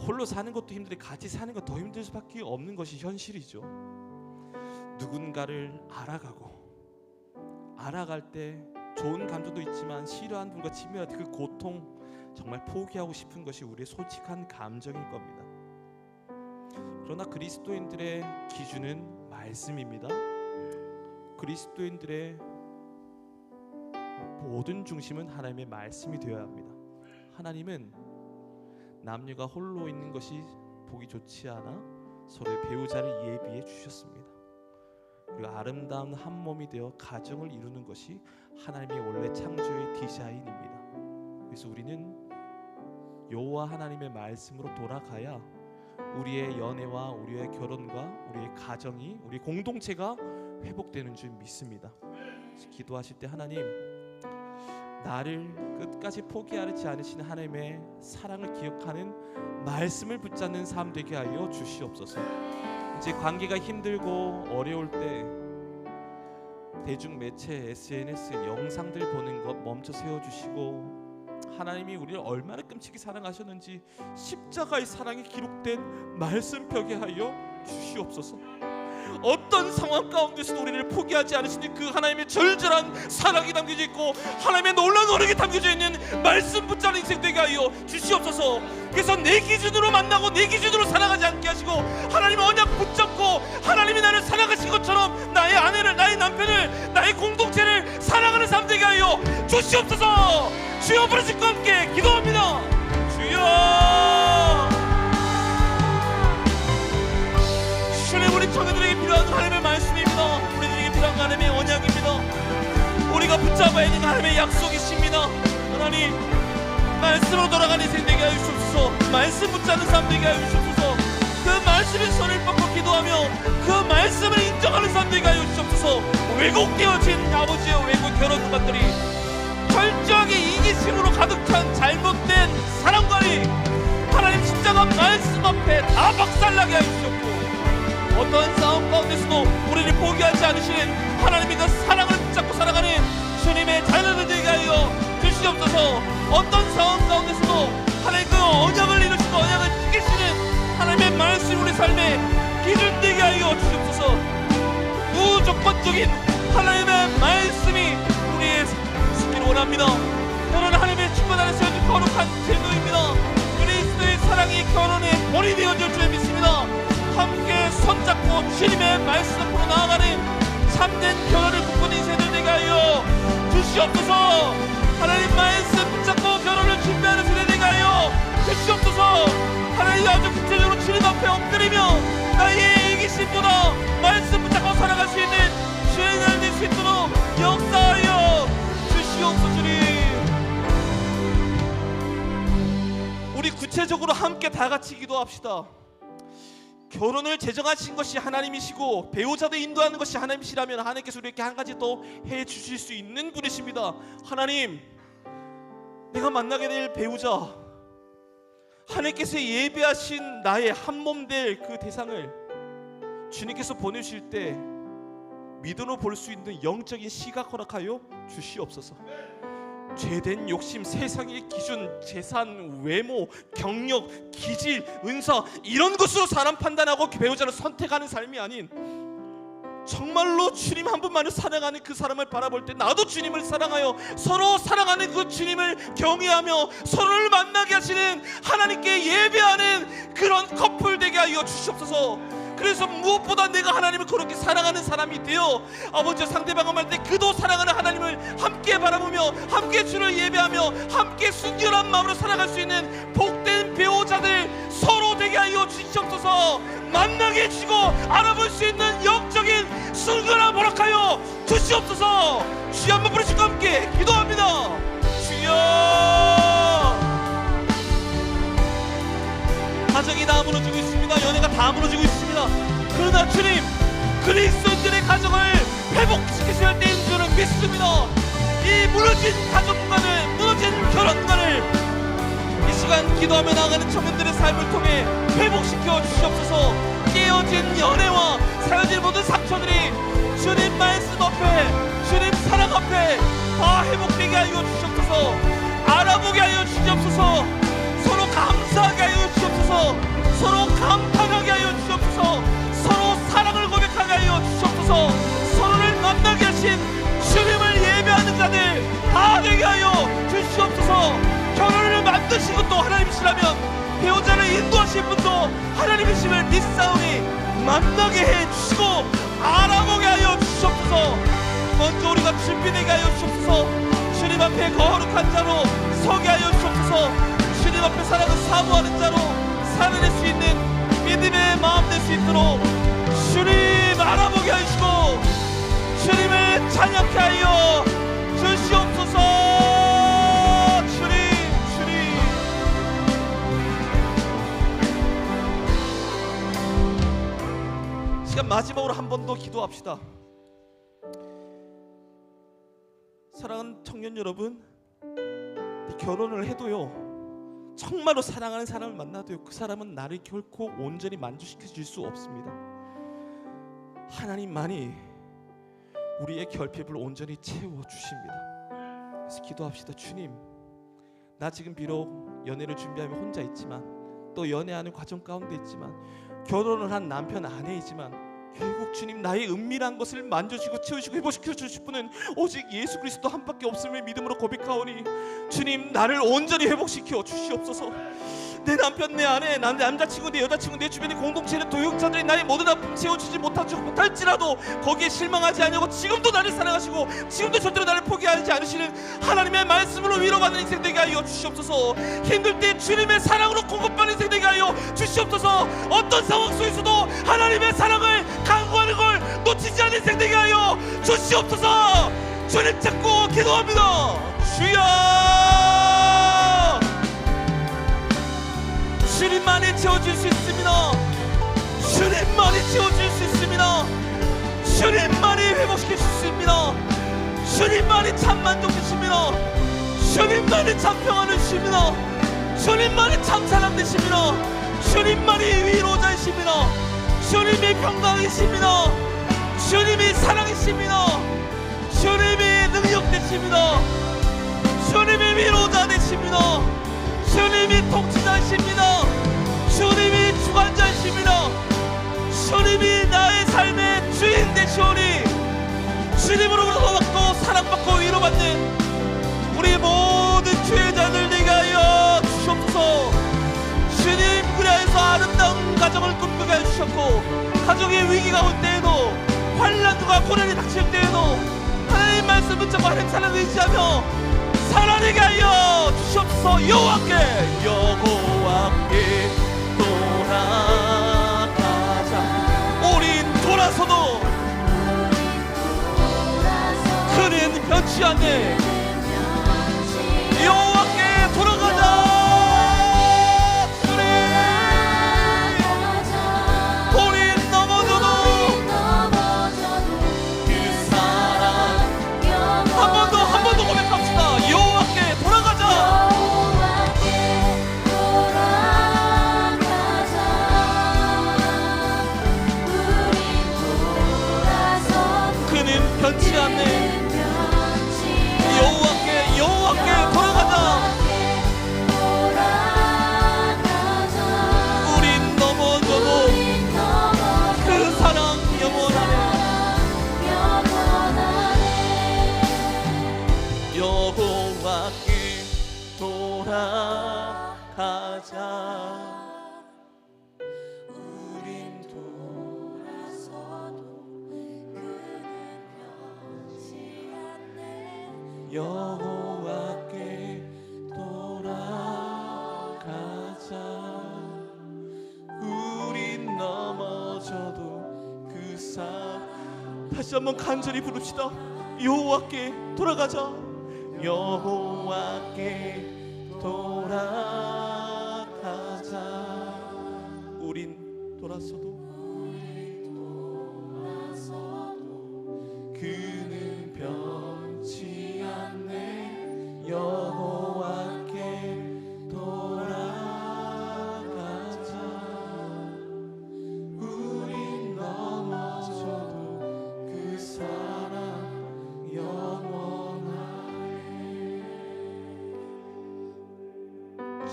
홀로 사는 것도 힘든데 같이 사는 것 더 힘들 수밖에 없는 것이 현실이죠. 누군가를 알아갈 때 좋은 감정도 있지만 싫어하는 분과 친밀할 때 그 고통, 정말 포기하고 싶은 것이 우리의 솔직한 감정일 겁니다. 그러나 그리스도인들의 기준은 말씀입니다. 그리스도인들의 모든 중심은 하나님의 말씀이 되어야 합니다. 하나님은 남녀가 홀로 있는 것이 보기 좋지 않아 서로의 배우자를 예비해 주셨습니다. 그리고 아름다운 한 몸이 되어 가정을 이루는 것이 하나님의 원래 창조의 디자인입니다. 그래서 우리는 여호와 하나님의 말씀으로 돌아가야 우리의 연애와 우리의 결혼과 우리의 가정이, 우리 공동체가 회복되는 줄 믿습니다. 기도하실 때 하나님, 나를 끝까지 포기하지 않으시는 하나님의 사랑을 기억하는 말씀을 붙잡는 삶 되게 하여 주시옵소서. 이제 관계가 힘들고 어려울 때 대중매체, SNS, 영상들 보는 것 멈춰 세워주시고, 하나님이 우리를 얼마나 끔찍히 사랑하셨는지 십자가의 사랑이 기록된 말씀 펴게 하여 주시옵소서. 어떤 상황 가운데서도 우리를 포기하지 않으시는 그 하나님의 절절한 사랑이 담겨져 있고 하나님의 놀라운 언약이 담겨져 있는 말씀 붙잡는 인생 되게 하여 주시옵소서. 그래서 내 기준으로 만나고 내 기준으로 살아가지 않게 하시고 하나님의 언약 붙잡고 하나님이 나를 사랑하신 것처럼 나의 아내를, 나의 남편을, 나의 공동체를 사랑하는 삶 되게 하여 주시옵소서. 주여 부르짖고 함께 기도합니다. 주여, 주님, 우리 청년들에게 필요한 하나님의 말씀입니다. 우리들에게 필요한 하나님의 언약입니다. 우리가 붙잡아야 되는 하나님의 약속이십니다. 하나님, 말씀으로 돌아가는 인생 되게 하여 주옵소서. 말씀 붙잡는 삶 되게 하여 주옵소서. 그 말씀에 손을 뻗고 기도하며 그 말씀을 인정하는 삶 되게 하여 주옵소서. 왜곡되어진 아버지의 왜곡 결혼 것들이 철저하게 이기심으로 가득 찬 잘못된 사랑관이 하나님 십자가 말씀 앞에 다 박살나게 하여 주옵고, 어떤 싸움 가운데서도 우리를 포기하지 않으시는 하나님의 그 사랑을 붙잡고 살아가는 주님의 자녀들 되게 하여 주시옵소서. 어떤 상황 가운데서도 하나님 그 언약을 이루시고 언약을 지키시는 하나님의 말씀 우리 삶의 기준 되게 하여 주시옵소서. 무조건적인 하나님의 말씀이 우리의 있기를 원합니다. 결혼은 하나님의 축복 안에 세워진 거룩한 제도입니다. 그리스도의 사랑이 결혼의 본이 되어줄 줄 믿습니다. 함께 손잡고 주님의 말씀 앞으로 나아가는 참된 결혼을 꿈꾸는 인생들 되게 하여 주시옵소서. 하나님 말씀 붙잡고 결혼을 준비하는 세대 되게 하여 주시옵소서. 하나님 아주 구체적으로 주님 앞에 엎드리며 나의 이기심보다 말씀 붙잡고 살아갈 수 있는 주의 날 될 수 있도록 역사하여 주시옵소서. 주님, 우리 구체적으로 함께 다 같이 기도합시다. 결혼을 제정하신 것이 하나님이시고 배우자도 인도하는 것이 하나님이시라면 하나님께서 우리에게 한 가지 더 해주실 수 있는 분이십니다. 하나님, 내가 만나게 될 배우자, 하나님께서 예비하신 나의 한몸 될 그 대상을 주님께서 보내주실 때 믿음으로 볼 수 있는 영적인 시각 허락하여 주시옵소서. 죄된 욕심, 세상의 기준, 재산, 외모, 경력, 기질, 은사 이런 것으로 사람 판단하고 배우자를 선택하는 삶이 아닌 정말로 주님 한 분만을 사랑하는 그 사람을 바라볼 때 나도 주님을 사랑하여 서로 사랑하는 그 주님을 경외하며 서로를 만나게 하시는 하나님께 예배하는 그런 커플 되게 하여 주시옵소서. 그래서 무엇보다 내가 하나님을 그렇게 사랑하는 사람이 되어 아버지와 상대방을 만날 때 그도 사랑하는 하나님을 함께 바라보며 함께 주를 예배하며 함께 순결한 마음으로 살아갈 수 있는 복된 배우자들 서로 되게 하여 주시옵소서. 만나게 해주시고 알아볼 수 있는 영적인 순결함 허락하여 주시옵소서. 주여 한번 부르시고 함께 기도합니다. 주여, 가정이 다 무너지고 있습니다. 연애가 다 무너지고 있습니다. 그러나 주님, 그리스도인들의 가정을 회복시키실 때인 줄은 믿습니다. 이 무너진 가정관을, 무너진 결혼관을 이 시간 기도하며 나아가는 청년들의 삶을 통해 회복시켜 주시옵소서. 깨어진 연애와 사라진 모든 상처들이 주님 말씀 앞에, 주님 사랑 앞에 다 회복되게 하여 주시옵소서. 알아보게 하여 주시옵소서. 서로 감사하게 하여 주시옵소서. 서로 감탄하게 하여 주시옵소서. 서로 사랑을 고백하게 하여 주시옵소서. 서로를 만나게 하신 주님을 예배하는 자들 다 되게 하여 주시옵소서. 결혼을 만드신 것도 하나님이시라면 배우자를 인도하신 분도 하나님이심을 믿사오니 만나게 해주시고 알아보게 하여 주시옵소서. 먼저 우리가 준비되게 하여 주시옵소서. 주님 앞에 거룩한 자로 서게 하여 주시옵소서. 주님 앞에 사랑을 사모하는 자로 살아낼 수 있는 믿음의 마음 될 수 있도록 주님 알아보게 하시고 주님을 찬양케 하여 주시옵소서. 주님, 주님. 시간 마지막으로 한 번 더 기도합시다. 사랑하는 청년 여러분, 결혼을 해도요, 정말로 사랑하는 사람을 만나도요, 그 사람은 나를 결코 온전히 만족시켜 줄 수 없습니다. 하나님만이 우리의 결핍을 온전히 채워주십니다. 그래서 기도합시다. 주님, 나 지금 비록 연애를 준비하며 혼자 있지만, 또 연애하는 과정 가운데 있지만, 결혼을 한 남편 아내이지만, 결국 주님 나의 은밀한 것을 만져주시고 채우시고 회복시켜 주실 분은 오직 예수 그리스도 한 밖에 없음을 믿음으로 고백하오니 주님 나를 온전히 회복시켜 주시옵소서. 내 남편, 내 아내, 내 남자친구, 내 여자친구, 내 주변의 공동체는 도역자들이 나의 모든 아픔 채워주지 못할지라도 거기에 실망하지 않으려고 지금도 나를 사랑하시고 지금도 절대로 나를 포기하지 않으시는 하나님의 말씀으로 위로받는 인생 되게 하여 주시옵소서. 힘들 때 주님의 사랑으로 공급받는 인생 되게 하여 주시옵소서. 어떤 상황 속에서도 하나님의 사랑을 강구하는 걸 놓치지 않는 인생 되게 하여 주시옵소서. 주님 찾고 기도합니다. 주여, 주님만이 채워줄 수 있습니다. 주님만이 채워줄 수 있습니다. 주님만이 회복시킬 수 있습니다. 주님만이 참 만족 되십니다. 주님만이 참 평안을 주십니다. 주님만이 참 사랑 되십니다. 주님만이 위로자이십니다. 주님이 평강이십니다. 주님이 사랑이십니다. 주님이 능력 되십니다. 주님이 위로자 되십니다. 주님이 통치자이십니다. 주님이 주관자이십니다. 주님이 나의 삶의 주인 되시오니 주님으로부터 받고 사랑받고 위로받는 우리 모든 죄자들 되게 하여 주시옵소서. 주님 그리하여서 아름다운 가정을 꿈꾸게 해주셨고 가정의 위기가 올 때에도 환난과 고난이 닥칠 때에도 하나님 말씀 붙잡고 하나님 사랑을 의지하며 살아내게 하여 주시옵소서. 여호와께 돌아가자. 우린 돌아서도 그는 변치 않네. 여호와께 돌아가자. 변치 않네. 여호와께 돌아가자. 우린 넘어져도 그 사랑 영원하네. 여호와께 돌아가자. 여호와께 돌아가자. 우린 넘어져도 그 삶. 다시 한번 간절히 부릅시다. 여호와께 돌아가자. 여호와께 돌아가자. 우린 돌아서도 그는 변치 않네. 여호와께 돌아가자.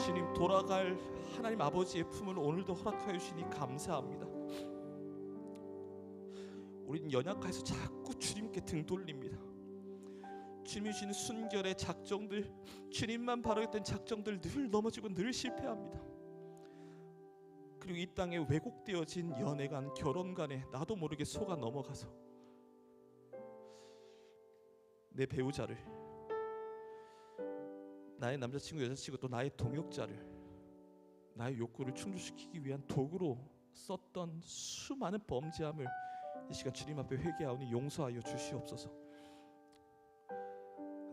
주님, 돌아갈 하나님 아버지의 품을 오늘도 허락하여 주시니 감사합니다. 우리는 연약해서 자꾸 주님께 등 돌립니다. 주님이 주시는 순결의 작정들, 주님만 바라겠다는 작정들 늘 넘어지고 늘 실패합니다. 그리고 이 땅에 왜곡되어진 연애관, 결혼관에 나도 모르게 속아 넘어가서 내 배우자를, 나의 남자친구, 여자친구, 또 나의 동역자를 나의 욕구를 충족시키기 위한 도구로 썼던 수많은 범죄함을 이 시간 주님 앞에 회개하오니 용서하여 주시옵소서.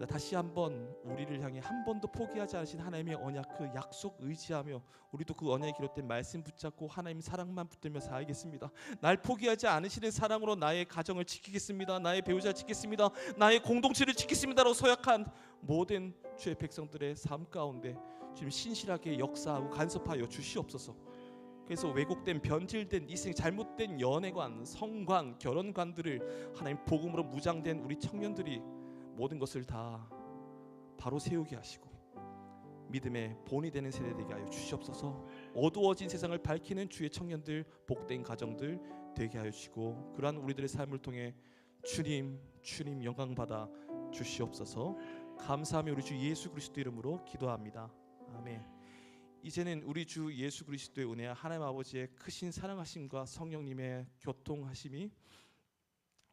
다시 한번 우리를 향해 한 번도 포기하지 않으신 하나님의 언약, 그 약속 의지하며 우리도 그 언약에 기록된 말씀 붙잡고 하나님 사랑만 붙들며 살겠습니다. 날 포기하지 않으시는 사랑으로 나의 가정을 지키겠습니다. 나의 배우자를 지키겠습니다. 나의 공동체를 지키겠습니다라고 서약한 모든 주의 백성들의 삶 가운데 주님 신실하게 역사하고 간섭하여 주시옵소서. 그래서 왜곡된, 변질된 이생, 잘못된 연애관, 성관, 결혼관들을 하나님 복음으로 무장된 우리 청년들이 모든 것을 다 바로 세우게 하시고 믿음의 본이 되는 세대 되게 하여 주시옵소서. 어두워진 세상을 밝히는 주의 청년들, 복된 가정들 되게 하여 주시고 그러한 우리들의 삶을 통해 주님 영광 받아 주시옵소서. 감사하며 우리 주 예수 그리스도 이름으로 기도합니다. 아멘. 이제는 우리 주 예수 그리스도의 은혜와 하나님 아버지의 크신 사랑하심과 성령님의 교통하심이,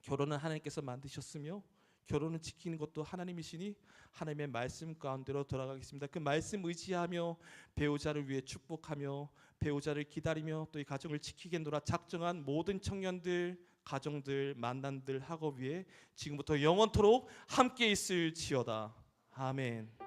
결혼은 하나님께서 만드셨으며 결혼을 지키는 것도 하나님이시니 하나님의 말씀 가운데로 돌아가겠습니다. 그 말씀 의지하며 배우자를 위해 축복하며 배우자를 기다리며 또 이 가정을 지키겠노라 작정한 모든 청년들, 가정들, 만남들, 학업 위에 지금부터 영원토록 함께 있을지어다. 아멘.